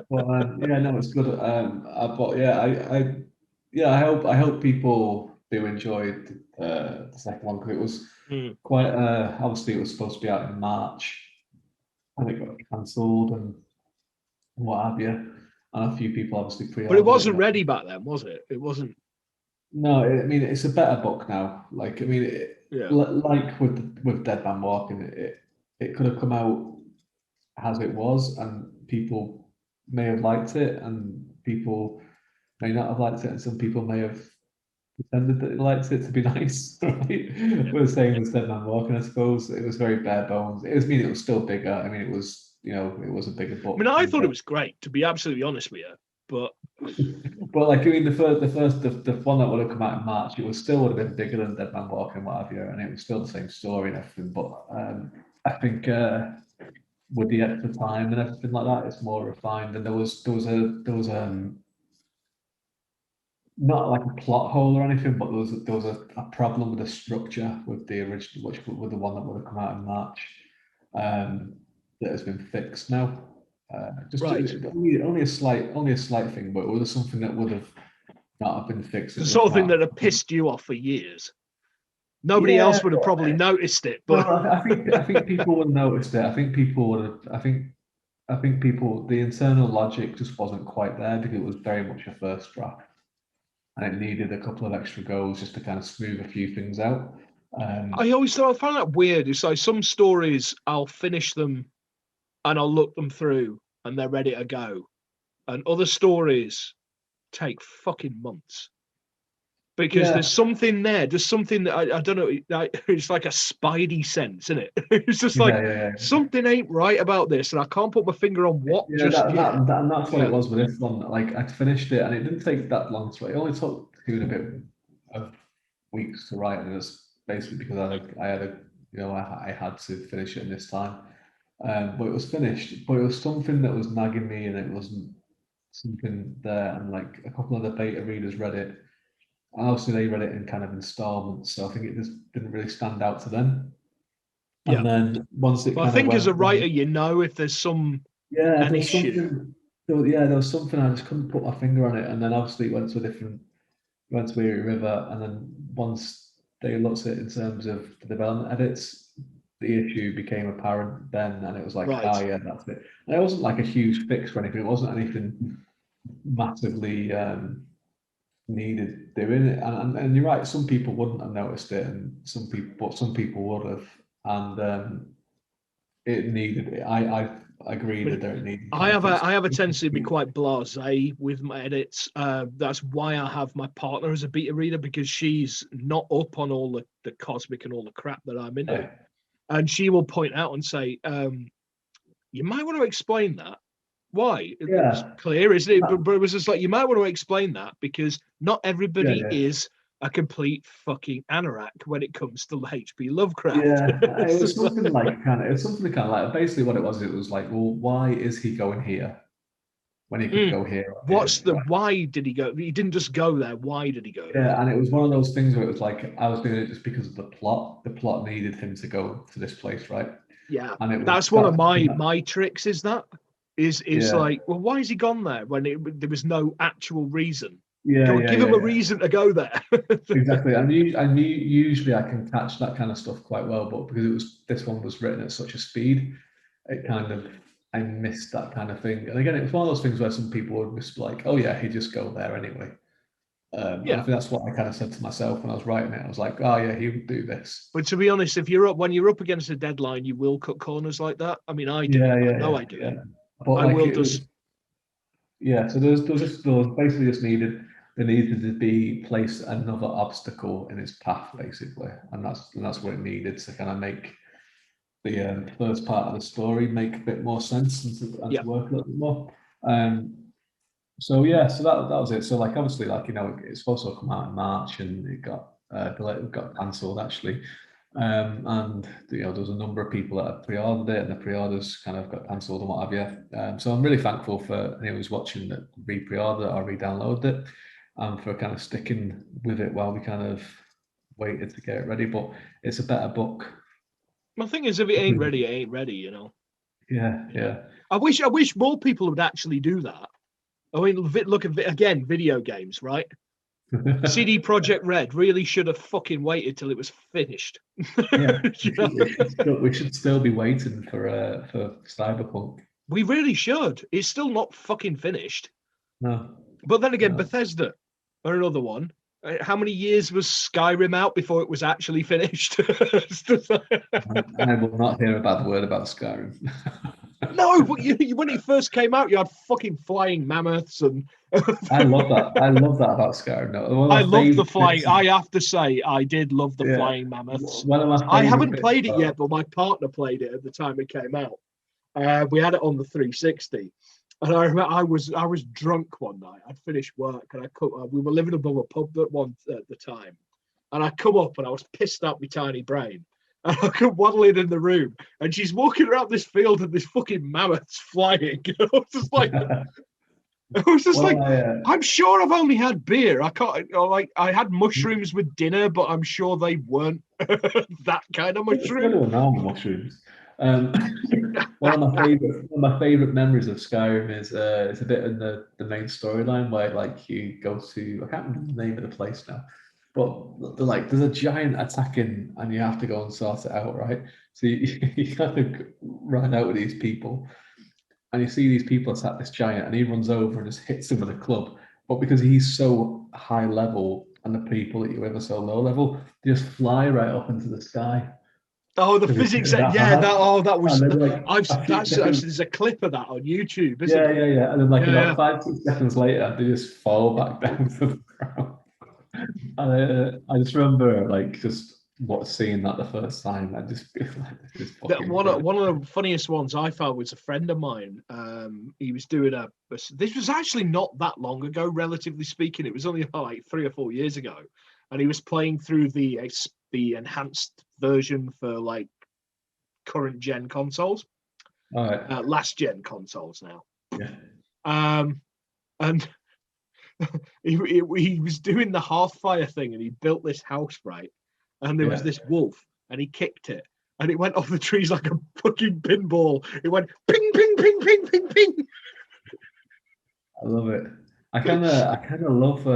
Well, yeah, no, it's good. But yeah, I hope people do enjoy the second one, because it was quite. Obviously, it was supposed to be out in March, and it got cancelled and what have you. And a few people obviously pre-ordered But it wasn't it. ready back then, was it? It wasn't. No, I mean, it's a better book now. Like, I mean, like with Dead Man Walking, it could have come out as it was, and people may have liked it, and people may not have liked it, and some people may have pretended that they liked it to be nice. Right? We're saying with Dead Man Walking, I suppose it was very bare bones. I mean, it was still bigger. I mean, it was, you know, it was a bigger book. I mean, I thought it was great, to be absolutely honest with you. But like, I mean, the one that would have come out in March, it was still would have been bigger than Dead Man Walking and what have you, and it was still the same story and everything. But I think with the extra time and everything like that, it's more refined. And there was not like a plot hole or anything, but there was a problem with the structure with the original, which with the one that would have come out in March, that has been fixed now. Just right, only a slight thing, but it was something that would have not have been fixed. the sort of thing that had pissed you off for years. Nobody else would have probably noticed it, but I think people would have noticed it. I think people would have. I think people, the internal logic just wasn't quite there, because it was very much a first draft, and it needed a couple of extra goals just to kind of smooth a few things out. I always thought I found that weird. It's like some stories I'll finish them and I'll look them through and they're ready to go, and other stories take fucking months. Because there's something there. There's something that I don't know. It's like a spidey sense, isn't it? It's just like something ain't right about this, and I can't put my finger on what just yet. And that's what it was with this one. Like, I finished it, and it didn't take that long to write. It only took 2.5 of weeks to write, and it was basically because I had a, you know, I had to finish it in this time. But it was finished. But it was something that was nagging me, and it wasn't something there. And like, a couple of the beta readers read it. And obviously they read it in kind of installments, so I think it just didn't really stand out to them. And then once it, I think as a writer, you know, if there's an issue. There was something I just couldn't put my finger on it. And then obviously it went to Weary River, and then once they looked at it in terms of the development edits, the issue became apparent then, and it was like, oh yeah, that's it. And it wasn't like a huge fix or anything. It wasn't anything massively needed doing it, and you're right, some people wouldn't have noticed it, and some people would have, and it needed it. I agree that it needed. I have a tendency to be quite blasé with my edits. That's why I have my partner as a beta reader, because she's not up on all the cosmic and all the crap that I'm into, and she will point out and say, you might want to explain that. Why? It's clear, isn't it? But it was just like, you might want to explain that, because not everybody is a complete fucking anorak when it comes to H.P. Lovecraft. It was something like basically what it was like, well, why is he going here when he could go here? Why did he go? He didn't just go there. Why did he go there? Yeah, and it was one of those things where it was like, I was doing it just because of the plot. The plot needed him to go to this place, right? Yeah, and that's one of my tricks. Is like, well, why has he gone there when there was no actual reason? Give him a reason to go there. Exactly, and usually I can catch that kind of stuff quite well, but because this one was written at such a speed, it kind of, I missed that kind of thing. And again, it was one of those things where some people would just be like, oh yeah, he'd just go there anyway. And I think that's what I kind of said to myself when I was writing it. I was like, oh yeah, he would do this. But to be honest, when you're up against a deadline, you will cut corners like that. I mean, I do. Yeah, I yeah, know yeah, I do. yeah. But I like will it was, just. yeah. So there was basically just there needed to be placed another obstacle in his path, basically, and that's what it needed to kind of make the first part of the story make a bit more sense and to work a little bit more. So yeah, so that was it. So like obviously, like it's supposed to come out in March, and it got cancelled actually. And there was a number of people that had pre-ordered it, and the pre-orders kind of got cancelled and what have you. So I'm really thankful for anyone who's watching that re-pre-ordered it or re-downloaded it, and for kind of sticking with it while we kind of waited to get it ready. But it's a better book. My thing is, if it ain't ready, it ain't ready. Yeah. I wish more people would actually do that. I mean, look at again, video games, right? CD Projekt Red really should have fucking waited till it was finished. Yeah, we should still be waiting for Cyberpunk. We really should. It's still not fucking finished. No. But then again, Bethesda are another one. How many years was Skyrim out before it was actually finished? I will not hear a bad word about Skyrim. No, but when it first came out, you had fucking flying mammoths and. I love that. I love that about Skyrim. I love the flying. I have to say, I did love the flying mammoths. One of my I haven't played it yet, but my partner played it at the time it came out. We had it on the 360, and I remember I was drunk one night. I'd finished work, and we were living above a pub at the time, and I come up and I was pissed out my tiny brain. And I come waddling in the room, and she's walking around this field, and this fucking mammoth's flying. I was just like, I'm sure I've only had beer. I can't, I had mushrooms with dinner, but I'm sure they weren't that kind of mushroom. They were normal mushrooms. One of my favorite memories of Skyrim is it's a bit in the main storyline where like you go to, I can't remember the name of the place now, but there's a giant attacking and you have to go and sort it out, right? So you kind of run out with these people, and you see these people attack this giant, and he runs over and just hits him with a club. But because he's so high level, and the people that you ever so low level, they just fly right up into the sky. Oh, the physics! That was. There's a clip of that on YouTube. Yeah. And then about 5-6 seconds later, they just fall back down to the ground. And I just remember seeing that the first time. I just feel like this is fucking one of the funniest ones I found was a friend of mine. He was doing this was actually not that long ago, relatively speaking. It was only like 3 or 4 years ago, and he was playing through the enhanced version for like current gen consoles, last gen consoles now. Yeah. And he was doing the Hearthfire thing, and he built this house, right? And there was this wolf, and he kicked it, and it went off the trees like a fucking pinball. It went ping, ping, ping, ping, ping, ping. I love it. I kind of love.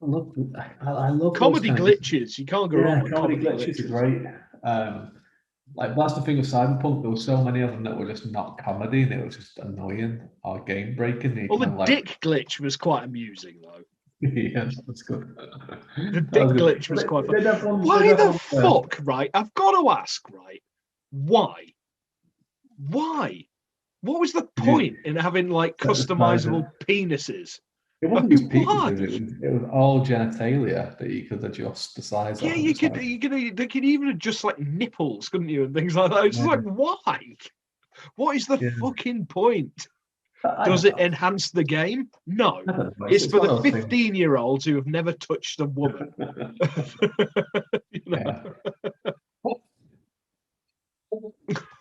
I love comedy glitches. You can't go wrong with comedy glitches. Is great. That's the thing with Cyberpunk. There were so many of them that were just not comedy. They were just annoying or game breaking. Well, the dick glitch was quite amusing, though. Yeah, that's good. The dick glitch was quite fun. Why the fuck, right? I've got to ask, right? Why? What was the point in having like customizable penises? It wasn't just penises. It was all genitalia that you could adjust the size of. Yeah, they could even adjust like nipples, couldn't you, and things like that. It's just like, why? What is the fucking point? Does it enhance the game? No. It's for the 15-year-olds who have never touched a woman.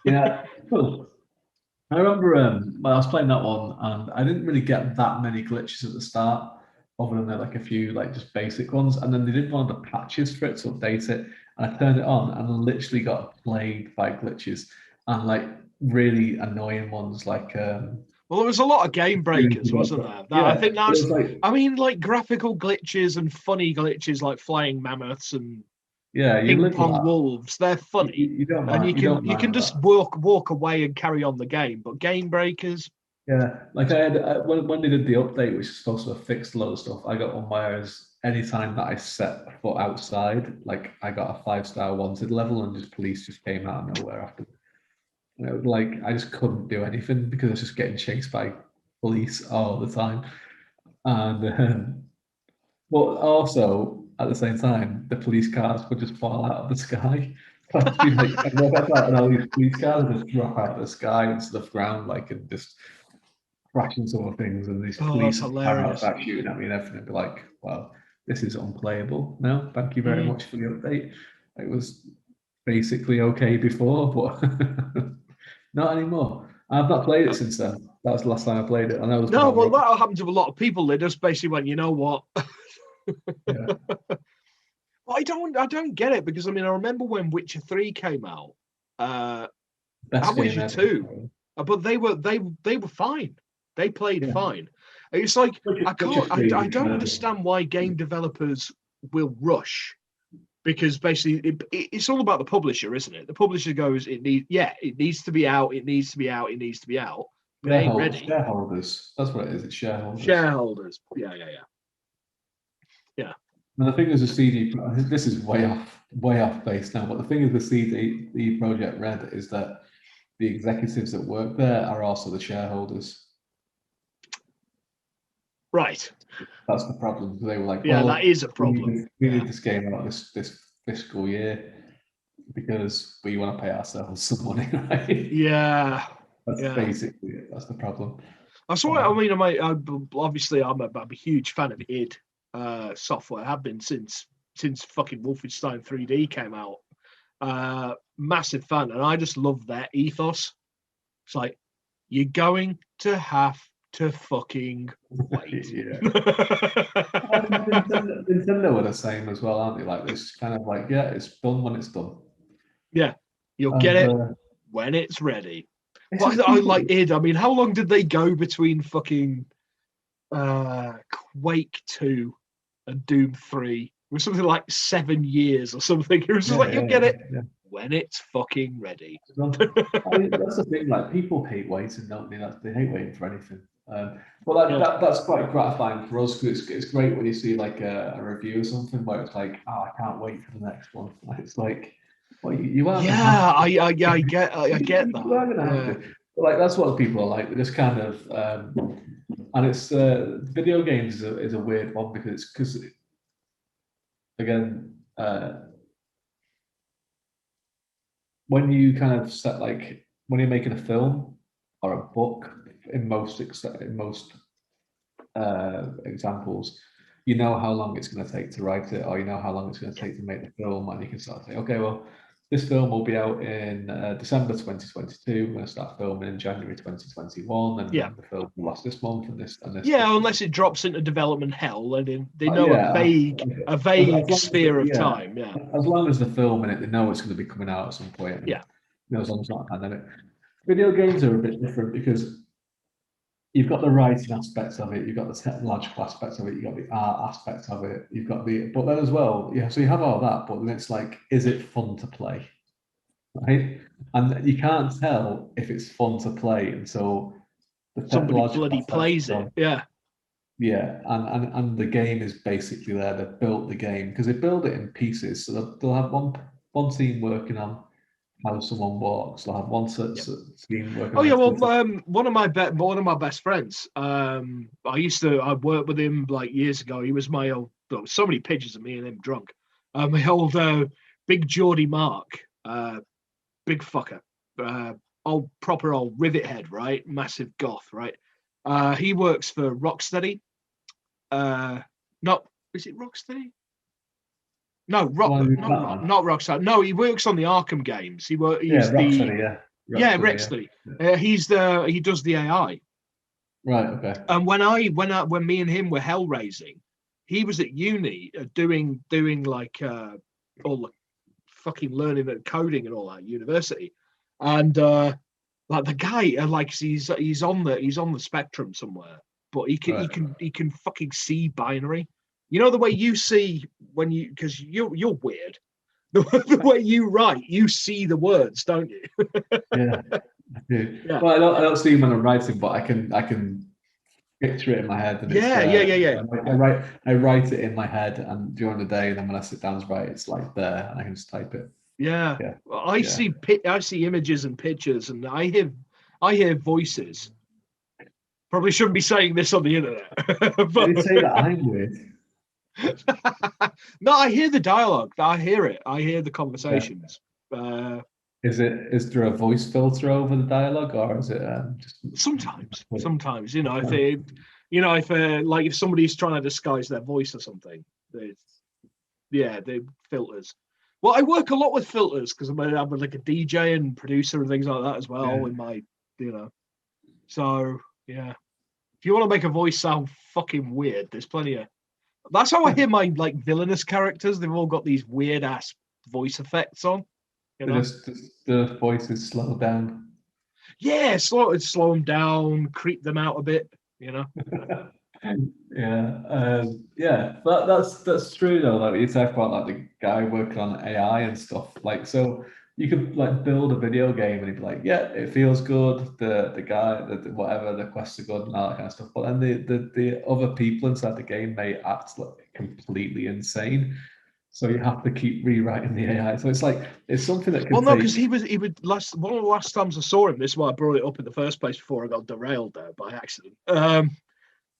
Yeah. Cool. I remember when I was playing that one, and I didn't really get that many glitches at the start, other than like a few like just basic ones. And then they did one of the patches for it to update it, and I turned it on, and I literally got plagued by glitches and like really annoying ones like. Well, there was a lot of game breakers, wasn't there? I think that's. Like graphical glitches and funny glitches like flying mammoths and ping pong wolves. They're funny, you can just walk away and carry on the game. But game breakers, Yeah, like I had when they did the update, which is supposed to have fixed a lot of stuff, I got one whereas anytime that I set a foot outside, like I got a 5-star wanted level, and just police just came out of nowhere after. And it was like I just couldn't do anything because I was just getting chased by police all the time. And but also at the same time, the police cars would just fall out of the sky. I'd be like, I walk outside and all these police cars would just drop out of the sky into the ground, like, and just crashing sort of things, and these Oh, that's police are hilarious. outside shooting at me and everything. I'd be like, well, this is unplayable now. Thank you very much for the update. It was basically okay before, but not anymore. I've not played it since then. That was the last time I played it. I know it was No, well, that happened to a lot of people. They just basically went, you know what? Yeah. Well, I don't get it, because I mean, I remember when Witcher 3 came out, and Witcher 2, but they were fine. They played fine. It's like I don't understand why game developers will rush, because basically it's all about the publisher, isn't it? The publisher goes, it needs to be out, it needs to be out, it needs to be out. But they ain't ready. Shareholders. That's what it is. It's shareholders. Shareholders. Yeah. And the thing is, the CD. This is way off base now. But the thing is, the CD Project Red is that the executives that work there are also the shareholders. Right. That's the problem. They were like, yeah, that is a problem. We need this game out this fiscal year because we want to pay ourselves some money, right? Yeah. That's basically it. That's the problem. That's why I mean, obviously I'm a huge fan of id software. I have been since fucking Wolfenstein 3D came out. Massive fan, and I just love their ethos. It's like, you're going to have to fucking wait. Nintendo are the same as well, aren't they? Like, this kind of like, yeah, it's done when it's done. Yeah, you'll get it when it's ready. But I like id. I mean, how long did they go between fucking Quake 2 and Doom 3? It was something like 7 years or something. It was just like, you'll get it when it's fucking ready. I mean, that's the thing. Like, people hate waiting, don't they? They hate waiting for anything. But that's quite gratifying for us, because it's great when you see like a review or something where it's like, oh, I can't wait for the next one. Like, it's like, well, you are. Yeah, I get that. You are gonna have to. But like, that's what people are like. They're just kind of, and it's video games is a weird one, because again, when you kind of set, like, when you're making a film or a book, in most examples, you know how long it's going to take to write it, or you know how long it's going to take to make the film, and you can start to say, okay, well, this film will be out in December 2022. We're going to start filming in January 2021, and the film will last this month and this. Yeah, unless it drops into development hell, and they know a vague sphere of time. Yeah, as long as the film in it, they know it's going to be coming out at some point. Yeah, as long as it's not a pandemic. Video games are a bit different, because you've got the writing aspects of it, you've got the technological aspects of it, you've got the art aspects of it, but then as well, so you have all that, but then it's like, is it fun to play? Right? And you can't tell if it's fun to play until somebody bloody plays it. Yeah. Yeah, and the game is basically there. They've built the game, because they build it in pieces. So they'll have one team working on how someone walks. They'll have one team working. Oh yeah, well, one of my best friends. I worked with him like years ago. He was my old. So many pictures of me and him drunk. My old big Geordie Mark, big fucker, old rivet head, right? Massive goth, right? He works for Rocksteady. Is it Rocksteady? No, not Rockstar. No, he works on the Arkham games. Rocksteady. He does the AI. Right. Okay. And when me and him were hell raising, he was at uni doing like all the fucking learning and coding and all that at university, and like the guy like he's on the spectrum somewhere, but he can fucking see binary. You know the way you see when you, because you're weird. The way you write, you see the words, don't you? Yeah. I do. Yeah. Well, I don't see him when I'm writing, but I can picture it in my head, and it's Yeah. I write it in my head, and during the day, and then when I sit down to write, it's like there, and I can just type it. Yeah. Yeah, Well, I see images and pictures, and I hear voices. Probably shouldn't be saying this on the internet. They say that I'm weird. No, I hear the dialogue. I hear it. I hear the Yeah. conversations. Is there a voice filter over the dialogue, or is it just sometimes, if somebody's trying to disguise their voice or something, they filters. Well, I work a lot with filters because I'm like a DJ and producer and things like that as well in my, So yeah, if you want to make a voice sound fucking weird, there's plenty of. That's how I hear my like villainous characters. They've all got these weird ass voice effects on. Just the voices slow down. Yeah, slow them down, creep them out a bit. That's true though. Like you talk about like the guy working on AI and stuff. Like so, you could like build a video game and he'd be like, yeah, it feels good. The guy, whatever, the quests are good and all that kind of stuff. But then the other people inside the game may act like completely insane. So you have to keep rewriting the AI. So it's something that can. Well, no, because he would one of the last times I saw him. This is why I brought it up in the first place before I got derailed there by accident.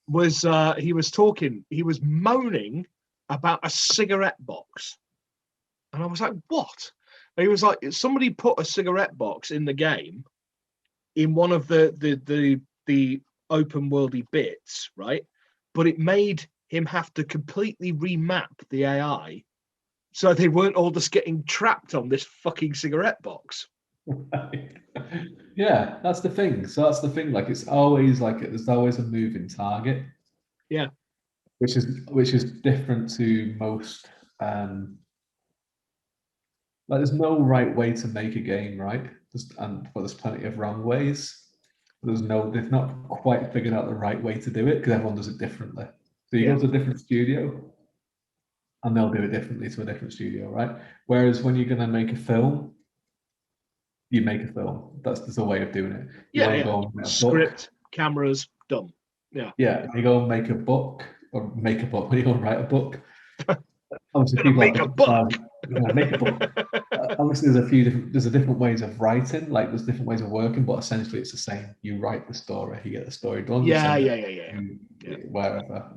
He was moaning about a cigarette box, and I was like, "What?" And he was like, "Somebody put a cigarette box in the game, in one of the open worldy bits, right? But it made him have to completely remap the AI." So they weren't all just getting trapped on this fucking cigarette box. Yeah, that's the thing. So that's the thing. Like it's always like there's always a moving target. Yeah. Which is different to most. Like there's no right way to make a game, right? But there's plenty of wrong ways. They've not quite figured out the right way to do it because everyone does it differently. So you go to a different studio, and they'll do it differently to a different studio, right? Whereas when you're going to make a film, you make a film. There's a way of doing it. You want to go and make a script, book. cameras, done. Yeah. Yeah. You go and make a book or make a book. When you go and write a book, obviously people make a book. Make a book. Obviously, there's a different ways of writing. Like there's different ways of working, but essentially it's the same. You write the story, you get the story done. Yeah. Wherever,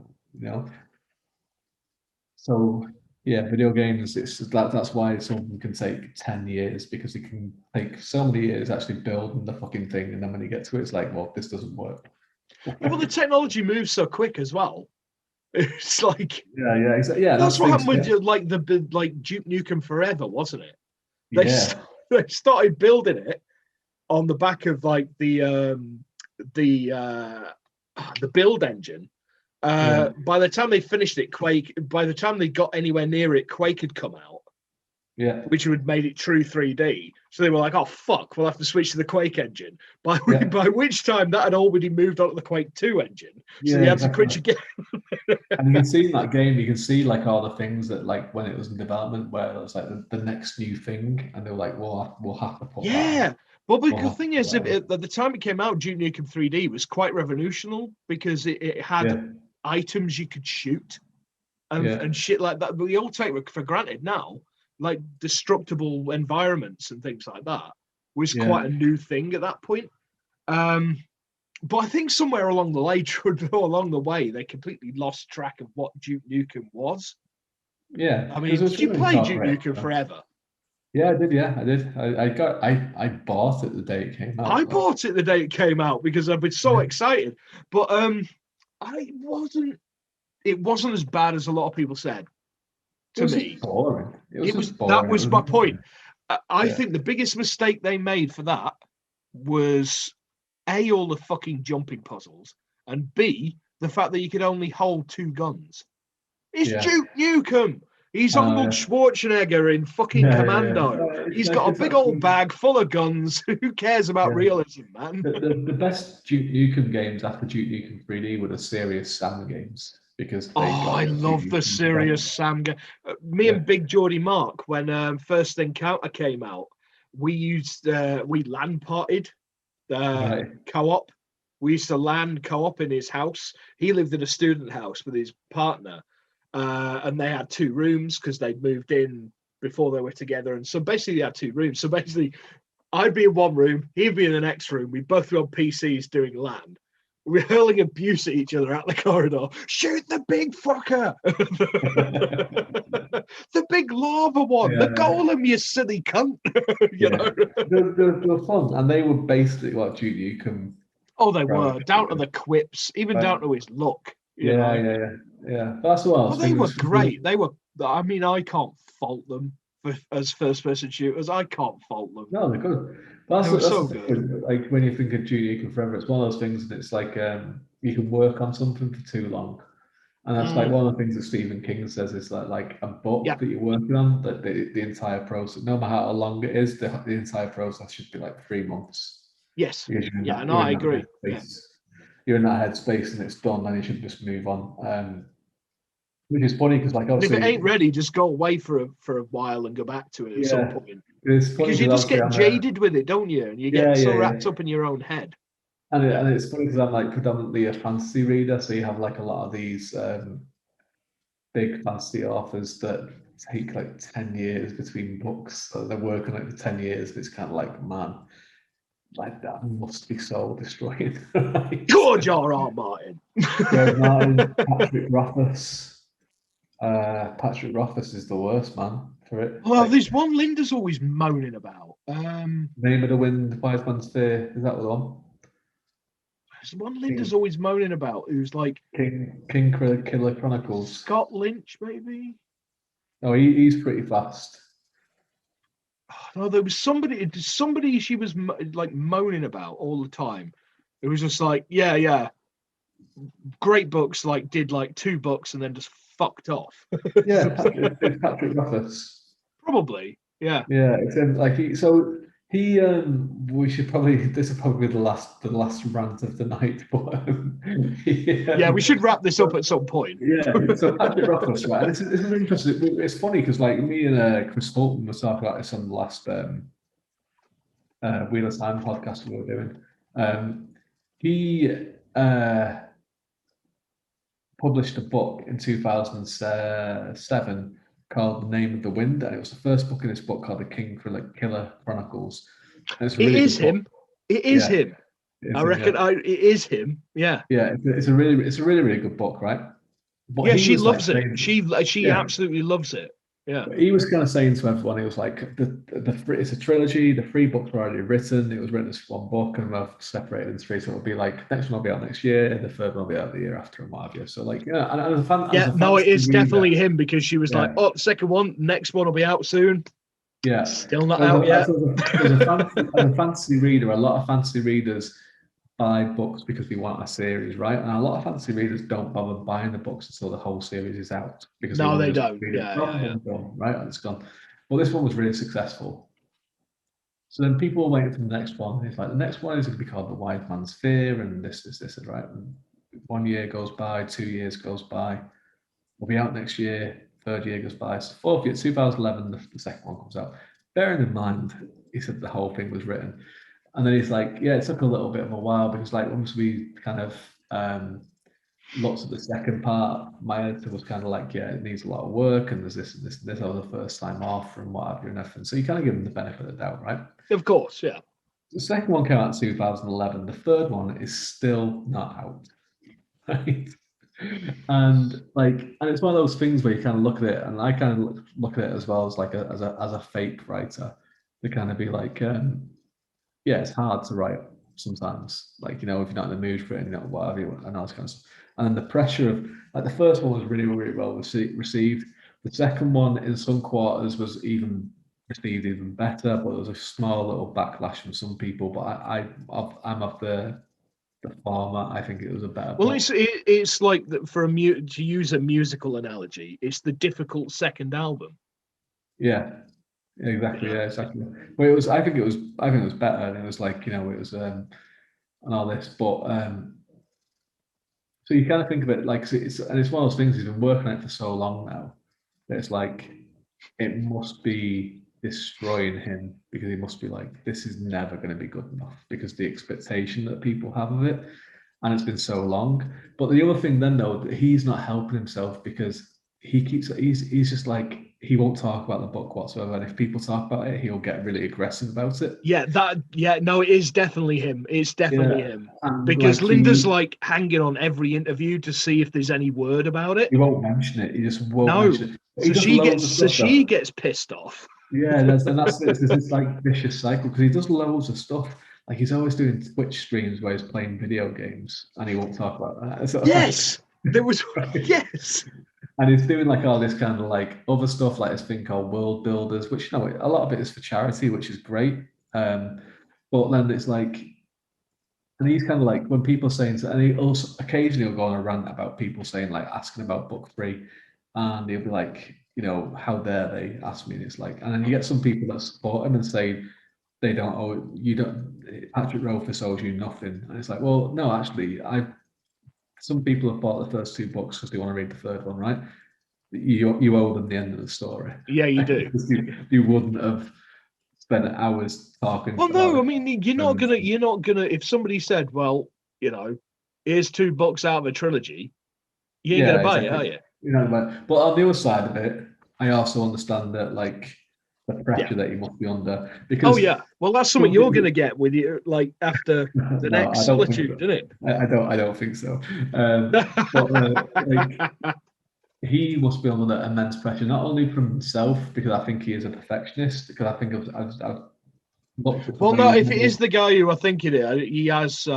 So yeah, video games. That's why something can take 10 years because it can take so many years actually building the fucking thing, and then when you get to it, it's like, well, this doesn't work. Well, the technology moves so quick as well. It's like that's what happened with like Duke Nukem Forever, wasn't it? They started building it on the back of like the build engine. By the time they finished it, by the time they got anywhere near it, Quake had come out. Yeah. Which would made it true 3D. So they were like, oh fuck, we'll have to switch to the Quake engine. By which time that had already moved on to the Quake 2 engine. So they had to quit again. And you can see in that game, you can see like all the things that like when it was in development where it was like the next new thing, and they were like, we'll have to put that. Well, but the thing is, at the time it came out, Duke Nukem 3D was quite revolutionary because it had items you could shoot and shit like that. But we all take for granted now, like destructible environments and things like that was quite a new thing at that point. But I think somewhere along the way, they completely lost track of what Duke Nukem was. Yeah. I mean, did you play Duke Nukem Forever? Yeah, I did. Yeah, I did. I bought it the day it came out. I bought it the day it came out because I've been so excited. But it wasn't as bad as a lot of people said. To me, boring. That was my point. I think the biggest mistake they made for that was A, all the fucking jumping puzzles, and B, the fact that you could only hold 2 guns. It's Duke Nukem. He's Arnold Schwarzenegger in fucking Commando. He's got a big old bag full of guns. Who cares about realism, man? The best Duke Nukem games after Duke Nukem 3D were the Serious Sam games. Because I love the Serious Sam game. Me and Big Geordie Mark, when First Encounter came out, we LAN partied co-op. We used to land co-op in his house. He lived in a student house with his partner, and they had 2 rooms because they'd moved in before they were together. And so basically, they had 2 rooms. So basically, I'd be in one room, he'd be in the next room. We'd both be on PCs doing LAN. We're hurling abuse at each other out the corridor. Shoot the big fucker! The big lava one, the golem, you silly cunt! you know? They're fun, and they were basically what Duty Nukem. Oh, they were down to the quips, even down to his look. Yeah. But that's what I was thinking. They were great. They were. I mean, I can't fault them as first-person shooters. I can't fault them. No, they're good. But that's so good. Like when you think of Duty Nukem Forever, it's one of those things, and it's like you can work on something for too long. And that's like one of the things that Stephen King says is that like a book that you're working on, that the entire process, no matter how long it is, the entire process should be like 3 months. Yes. Yeah, no, I agree. You're in that headspace and it's done, and you should just move on. Which is funny because like obviously, if it ain't ready, just go away for a while and go back to it at some point. Because you just get jaded with it, don't you? And you get so wrapped up in your own head. And it's funny because I'm like predominantly a fantasy reader, so you have like a lot of these big fantasy authors that take like 10 years between books. So they're working like for 10 years. It's kind of like, man, like that must be so destroying. George R.R. Martin. George Martin, Patrick Rothfuss. Patrick Rothfuss is the worst man for it. Well, there's one Linda's always moaning about. Name of the Wind, Wise Man's Fear. Is that the one? There's one Linda's always moaning about, who's like King Killer Chronicles. Scott Lynch, maybe. No, he's pretty fast. No, there was somebody she was like moaning about all the time. It was just like, yeah, great books, like did like 2 books and then just fucked off. Yeah, it's Patrick Rothfuss. Probably, yeah. Yeah, it's like we should probably, this will probably be the last rant of the night, but we should wrap this up at some point. So Patrick Rothfuss, right? This is interesting. It's funny because like me and Chris Fulton were talking about this on the last Wheel of Time podcast we were doing. He published a book in 2007 called The Name of the Wind, and it was the first book in this book called The King Killer Chronicles. It is him. It is him. I reckon it is him. Yeah. Yeah, it's a really good book, right? But she loves it. She absolutely loves it. Yeah. He was kind of saying to everyone, he was like, it's a trilogy. The 3 books were already written. It was written as one book, and we've separated in 3. So it'll be like next one will be out next year, and the third one will be out the year after, and what have you. So like, and as a fan, it is definitely him, because she was like, oh, the second one, next one will be out soon. Yeah, still not out yet. As a fantasy reader, a lot of fantasy readers buy books because we want a series, right? And a lot of fantasy readers don't bother buying the books until the whole series is out, because they don't. Right, and it's gone. Well, this one was really successful. So then people were waiting for the next one. It's like, the next one is going to be called The Wise Man's Fear, and this, right? And 1 year goes by, 2 years goes by. We'll be out next year. 3rd year goes by. So 4th year, 2011, the second one comes out. Bearing in mind, he said the whole thing was written. And then he's like, yeah, it took a little bit of a while, because like once we kind of looked at the second part, my editor was kind of like, yeah, it needs a lot of work, and there's this and this and this. I was the first time off and what have you and everything. So you kind of give them the benefit of the doubt, right? Of course, yeah. The second one came out in 2011. The third one is still not out, right? And it's one of those things where you kind of look at it, and I kind of look at it as well as like as a fake writer, to kind of be like, it's hard to write sometimes, like, if you're not in the mood for it, and whatever, and all this kind of stuff. And then the pressure of, like, the first one was really, really well received. The second one in some quarters was received even better, but there was a small little backlash from some people. But I'm of the former. I think it was a better. Well, it's like to use a musical analogy, it's the difficult second album. Yeah. Exactly. Yeah, exactly. But I think it was better, and it was like, it was and all this, but so you kind of think of it like, it's one of those things, he's been working on it for so long now that it's like, it must be destroying him because he must be like, this is never going to be good enough because the expectation that people have of it, and it's been so long. But the other thing then though, he's not helping himself because he's just like, he won't talk about the book whatsoever, and if people talk about it, he'll get really aggressive about it. No, it is definitely him. It's definitely him. And because like Linda's like hanging on every interview to see if there's any word about it. He won't mention it. He just won't mention it. So she gets pissed off. Yeah, that's it's like vicious cycle because he does loads of stuff. Like he's always doing Twitch streams where he's playing video games and he won't talk about that. So, yes, there was yes. And he's doing like all this kind of like other stuff, like this thing called World Builders, which a lot of it is for charity, which is great. But then it's like, and he's kind of like when people saying, and he also occasionally will go on a rant about people saying like asking about book 3, and he'll be like, how dare they ask me? And it's like, and then you get some people that support him and say they don't owe you Patrick Rothfuss owes you nothing, and it's like, well, no, actually, some people have bought the first 2 books because they want to read the third one, right? You owe them the end of the story. Yeah, you do. You wouldn't have spent hours talking. Well, no, I mean, you're not gonna. If somebody said, well, here's 2 books out of a trilogy, you ain't gonna buy it, are you? But on the other side of it, I also understand that like the pressure that you must be under. Because well, that's something you're gonna get with you, like after the next Solitude, isn't it? I don't think so. But he must be under that immense pressure, not only from himself, because I think he is a perfectionist. Because I think I've looked at. Well, no, if it is the guy who I think it is, he has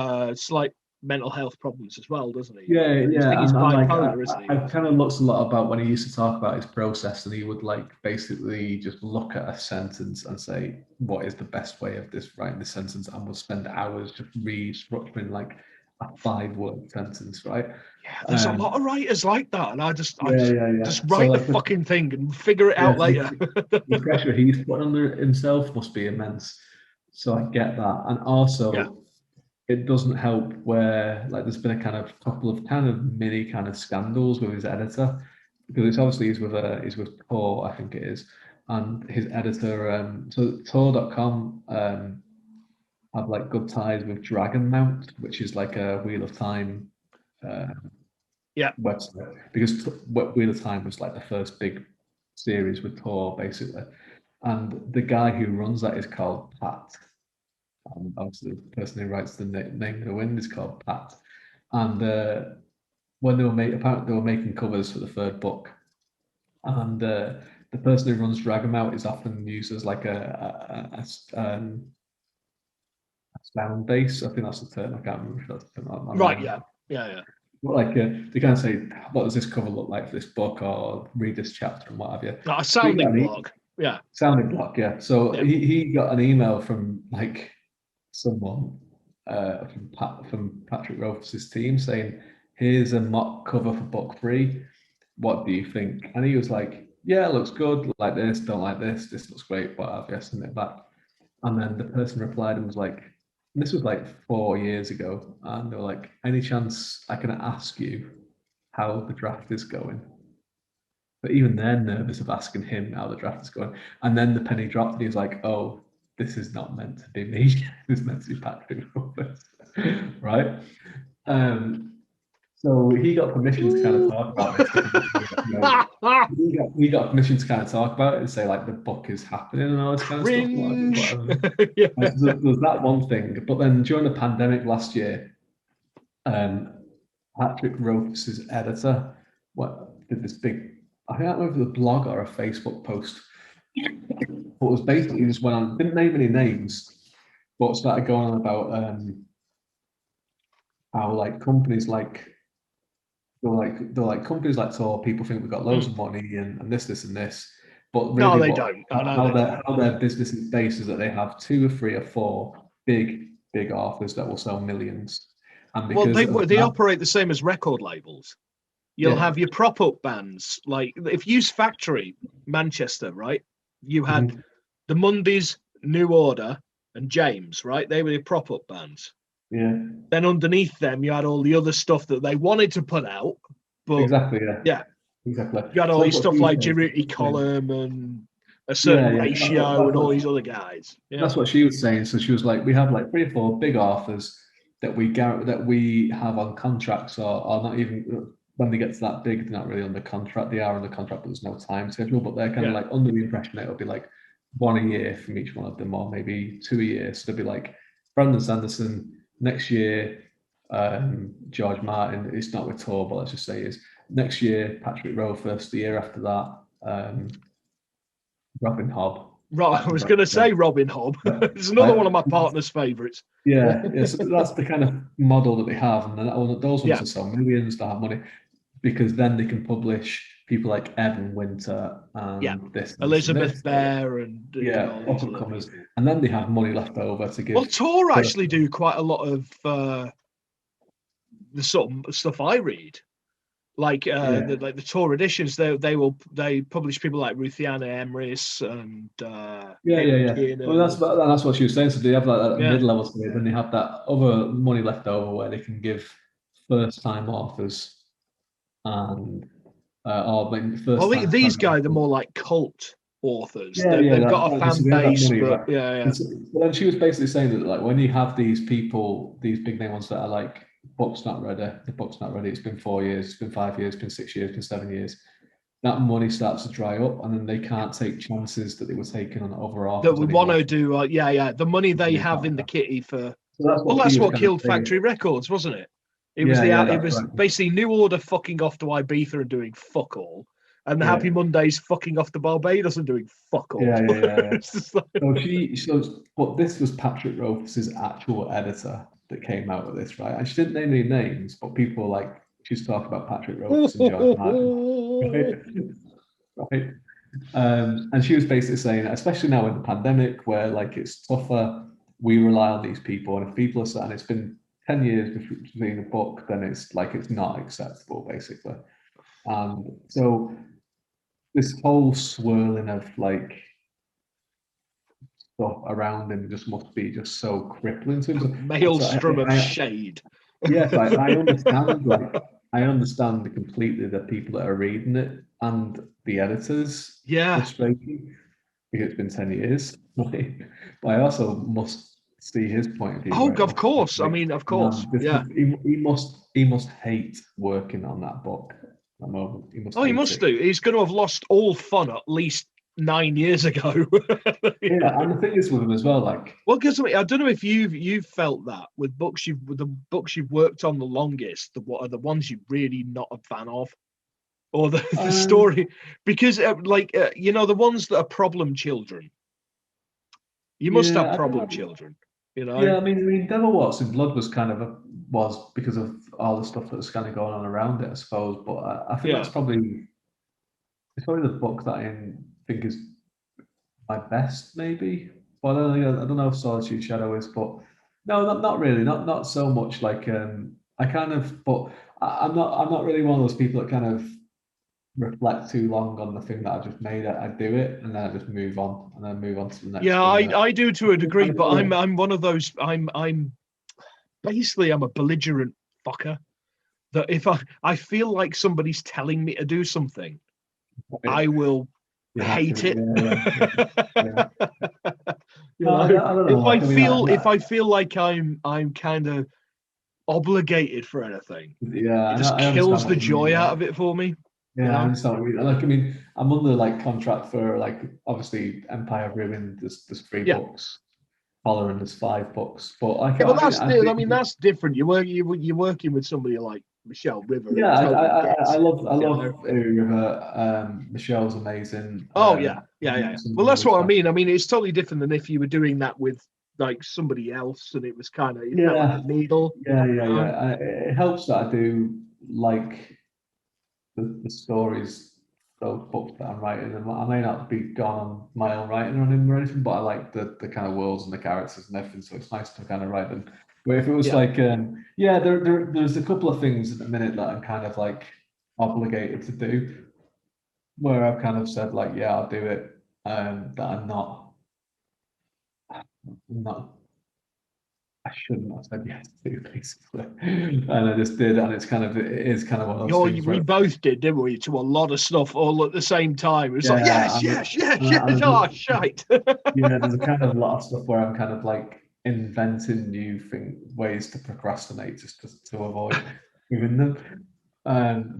slight mental health problems as well, doesn't he? Yeah. I think he's bipolar, isn't he? I've kind of looked a lot about when he used to talk about his process, and he would like basically just look at a sentence and say, what is the best way of writing this sentence, and would spend hours just restructuring like a 5-word sentence, right? Yeah, there's a lot of writers like that, and I just write the fucking thing and figure it out later. The pressure he's put under himself must be immense. So I get that, and also it doesn't help where like there's been a couple of mini scandals with his editor, because it's obviously he's with Tor, I think it is, and his editor. So Tor.com have like good ties with Dragon Mount, which is like a Wheel of Time website, because Wheel of Time was like the first big series with Tor basically, and the guy who runs that is called Pat. Obviously, the person who writes the Name of the Wind is called Pat. And when they were making covers for the 3rd book, and the person who runs Dragamount is often used as like a sound base. I think that's the term. I can't remember if that's the term. Right? Yeah. But like they can't say, what does this cover look like for this book, or read this chapter and what have you. A sounding block. Yeah. Sounding block. Yeah. So he got an email from like someone from Patrick Rothfuss's team saying, here's a mock cover for book 3, what do you think? And he was like, yeah, it looks good, like this, don't like this looks great, what have you, send it back. And then the person replied and was like, and this was like 4 years ago, and they were like, any chance I can ask you how the draft is going? But even they're nervous of asking him how the draft is going. And then the penny dropped and he was like, oh, this is not meant to be me. It's meant to be Patrick Rothfuss, right? So he got permission to kind of talk about it. He got permission to kind of talk about it and say like the book is happening and all this kind of stuff. There's that one thing. But then during the pandemic last year, Patrick Rothfuss's editor did this big, I can't remember if it was a blog or a Facebook post, but it was basically just went on, didn't name any names, but started going on about how like companies like they're like companies like Tor, people think we've got loads of money and this and this, but really no, they don't. How their business is based is that they have 2 or 3 or 4 big authors that will sell millions. And because they operate the same as record labels. You'll have your prop up bands, like if Use Factory, Manchester, right? You had the Mendees, New Order, and James, right? They were the prop up bands. Yeah. Then underneath them, you had all the other stuff that they wanted to put out. But exactly. Yeah. Exactly. You had all these stuff like Jeruti Column and a certain Yeah. ratio and all these other guys. Yeah. That's what she was saying. So she was like, we have like 3 or 4 big authors that we have on contracts, or not even when they get to that big, they're not really under contract. They are under contract, but there's no time schedule. But they're kind of like under the impression that it'll be like 1 a year from each one of them, or maybe 2 a year. So they'll be like Brandon Sanderson next year, George Martin. It's not with Tor, but let's just say is next year. Patrick Rothfuss. The year after that, Robin Hobb. Right, I was going to say Robin Hobb. It's another one of my partner's favourites. Yeah, so that's the kind of model that they have, and then those ones will sell millions, they have money, because then they can publish people like Evan Winter and this, Elizabeth Bear, and up and comers, and then they have money left over to give. Well, Tor actually do quite a lot of the sort of stuff I read. Like the Tor editions, they publish people like Ruthiana Emrys and Well, that's what she was saying. So they have like that mid-level stuff, then they have that other money left over where they can give first-time authors and these guys are more like cult authors. They've got a fan base, but But then she was basically saying that like when you have these people, these big name ones that are like, book's not ready, the book's not ready, it's been 4 years, it's been 5 years, it's been 6 years, it's been 7 years, that money starts to dry up, and then they can't take chances that they were taking on other authors. That we want to do, the money they have in the kitty for. That's what killed Factory Records, wasn't it? It was basically New Order fucking off to Ibiza and doing fuck all, and the Happy Mondays fucking off to Barbados and doing fuck all. But this was Patrick Rothfuss's actual editor that came out with this, right? And she didn't name any names, but people were like, she's talking about Patrick Rothfuss and George Martin, right? And she was basically saying, especially now in the pandemic, where like it's tougher, we rely on these people, and if people are saying it's been 10 years between a book, then it's like it's not acceptable, basically. And so this whole swirling of like stuff around him just must be just so crippling to him. Maelstrom of shade. Yes, I understand. I understand completely the people that are reading it and the editors. Frustrating because it's been 10 years. Right? But I also must see his point of view. Oh, of course. I mean, of course. He must hate working on that book at the moment. He must do. He's going to have lost all fun at least 9 years ago. And the thing is with him as well, like, well, because I don't know if you've felt that with the books you've worked on the longest, what are the ones you're really not a fan of, or the story, because the ones that are problem children, you must have problem children, I mean Devil Walks in Blood was kind of was because of all the stuff that was kind of going on around it, I suppose, but I think it's probably the book that I think is my best, maybe. But I don't know if Solitude Shadow is, but no, not really, not so much. Like I kind of, but I'm not really one of those people that kind of reflect too long on the thing that I just made. I do it and then I just move on, and then move on to the next. Yeah, I do to a degree, but I'm one of those. I'm basically I'm a belligerent fucker. That if I feel like somebody's telling me to do something, I will hate it. If I feel like I'm kind of obligated for anything, it just kills the joy out of it for me. I understand what you mean. Like, I mean, I'm under like contract for like obviously Empire of Ruin. There's 3 books. Holleran, there's 5 books. But that's different. You're working with somebody like Michelle River. I love River. Michelle's amazing. Well, that's what I mean. I mean, it's totally different than if you were doing that with like somebody else, and it was kind of like a needle. It helps that I do like the stories, those books that I'm writing, and I may not be gone on my own writing on him or anything, but I like the kind of worlds and the characters and everything, so it's nice to kind of write them. Where if it was like, there's a couple of things at the minute that I'm kind of like obligated to do, where I've kind of said like, I'll do it, that I'm not I shouldn't have said yes to, basically. And I just did, and it is kind of one of those things. We both did, didn't we? To a lot of stuff all at the same time. It's like, yes. Oh, shite. Yeah, there's a kind of lot of stuff where I'm kind of like inventing new ways to procrastinate just to avoid doing them,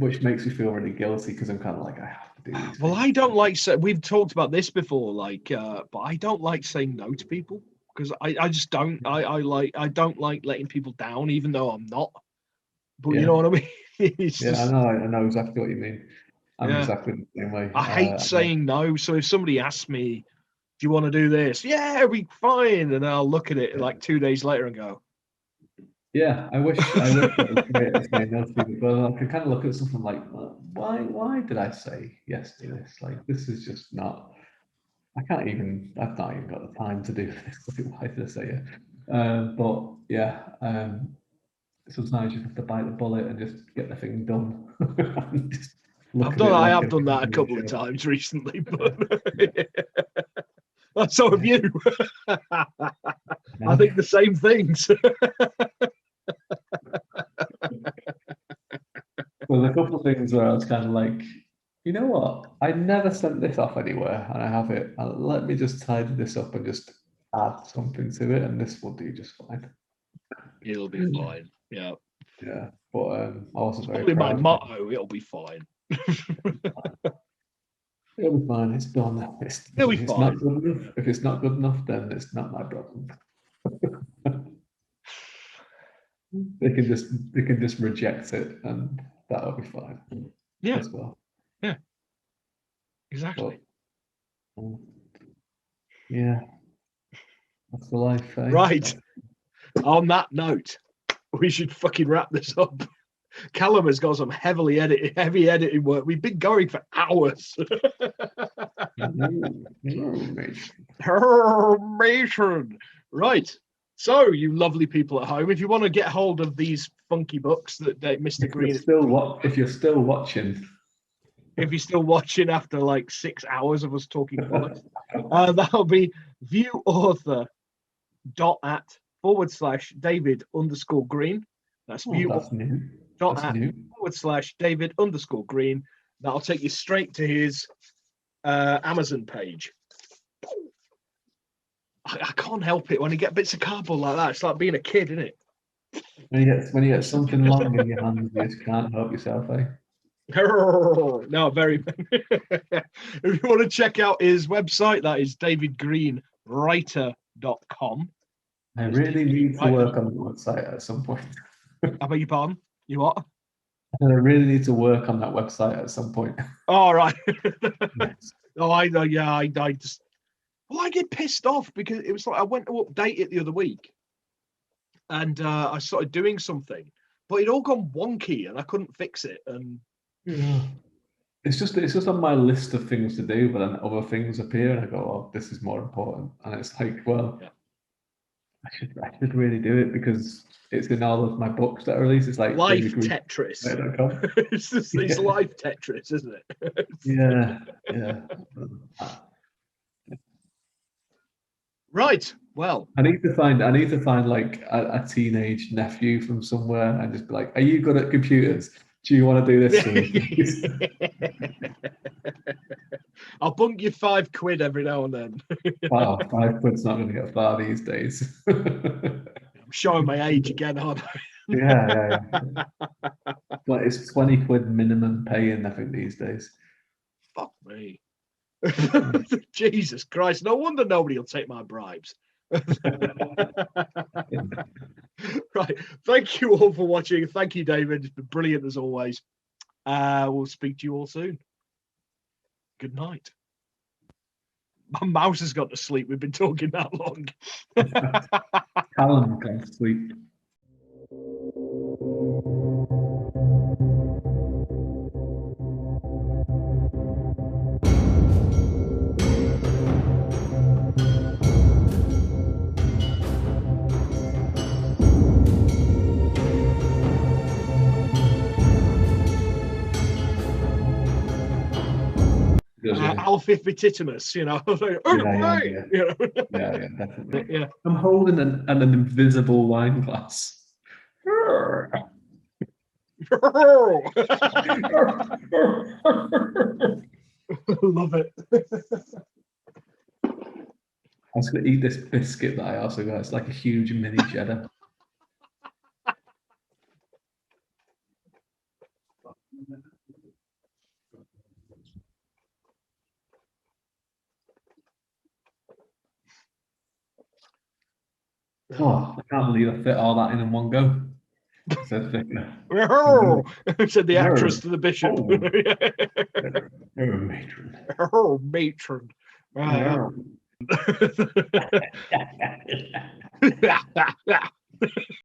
which makes me feel really guilty because I'm kind of like, I have to do these. Well, I don't like. We've talked about this before, but I don't like saying no to people. Because I just don't. I don't like letting people down, even though I'm not. But you know what I mean? I know exactly what you mean. I'm exactly the same way. I hate saying no. So if somebody asks me, "Do you want to do this?" Yeah, we fine, and I'll look at it like 2 days later and go, "Yeah, I wish I was great at saying no to people." But I can kind of look at something like, "Why did I say yes to this? Like, this is just not." I've not even got the time to do this. Why did I say it? But yeah, sometimes you have to bite the bullet and just get the thing done. I have done that a couple of times recently, but so have you. I think the same things. There's a couple of things where I was kind of like, you know what? I never sent this off anywhere, and I have it. Let me just tidy this up and just add something to it, and this will do just fine. It'll be fine. Yeah. Yeah, but I wasn't very probably proud. My motto. It'll be fine. It'll be fine. It's done. It'll be fine. Not good enough. If it's not good enough, then it's not my problem. They can just reject it, and that'll be fine. Yeah. As well. Yeah. Exactly. But, yeah. That's the life. Eh? Right. On that note, we should fucking wrap this up. Callum has got some heavy editing work. We've been going for hours. Mason. Right. So, you lovely people at home, if you want to get hold of these funky books that Mr. Green if you're still watching after like 6 hours of us talking bollocks, that'll be viewauthor.at/David_Green. That's viewauthor.at/David_Green. That'll take you straight to his Amazon page. I can't help it when you get bits of cardboard like that. It's like being a kid, isn't it? When you get something long in your hands, you just can't help yourself, eh? No, very. If you want to check out his website, that is davidgreenwriter.com. I really need to work on the website at some point. I beg your pardon? You what? I really need to work on that website at some point. All right. Yes. Oh, I know. Yeah, I just. Well, I get pissed off because it was like I went to update it the other week, and I started doing something, but it all gone wonky, and I couldn't fix it. And yeah. It's just on my list of things to do, but then other things appear, and I go, "Oh, this is more important." And it's like, well, yeah. I should really do it because it's in all of my books that are released. It's like Life Tetris. It's Life Tetris, isn't it? Yeah. Right. Well, I need to find like a teenage nephew from somewhere and just be like, "Are you good at computers? Do you want to do this for me?" I'll bunk you £5 every now and then. Wow, £5's not going to get far these days. I'm showing my age again, aren't I? Yeah. But it's £20 minimum paying, I think, these days. Fuck me. Jesus Christ, no wonder nobody will take my bribes. Right, thank you all for watching. Thank you, David. It's been brilliant as always. We'll speak to you all soon. Good night. My mouse has got to sleep. We've been talking that long. Callum can't sleep. Alfifititimus, you know. Like, Yeah, definitely. Yeah. I'm holding an invisible wine glass. Love it. I was going to eat this biscuit that I also got. It's like a huge mini cheddar. Oh, I can't believe I fit all that in one go. Said Vicar. Said the actress to the bishop. Matron. Oh, matron.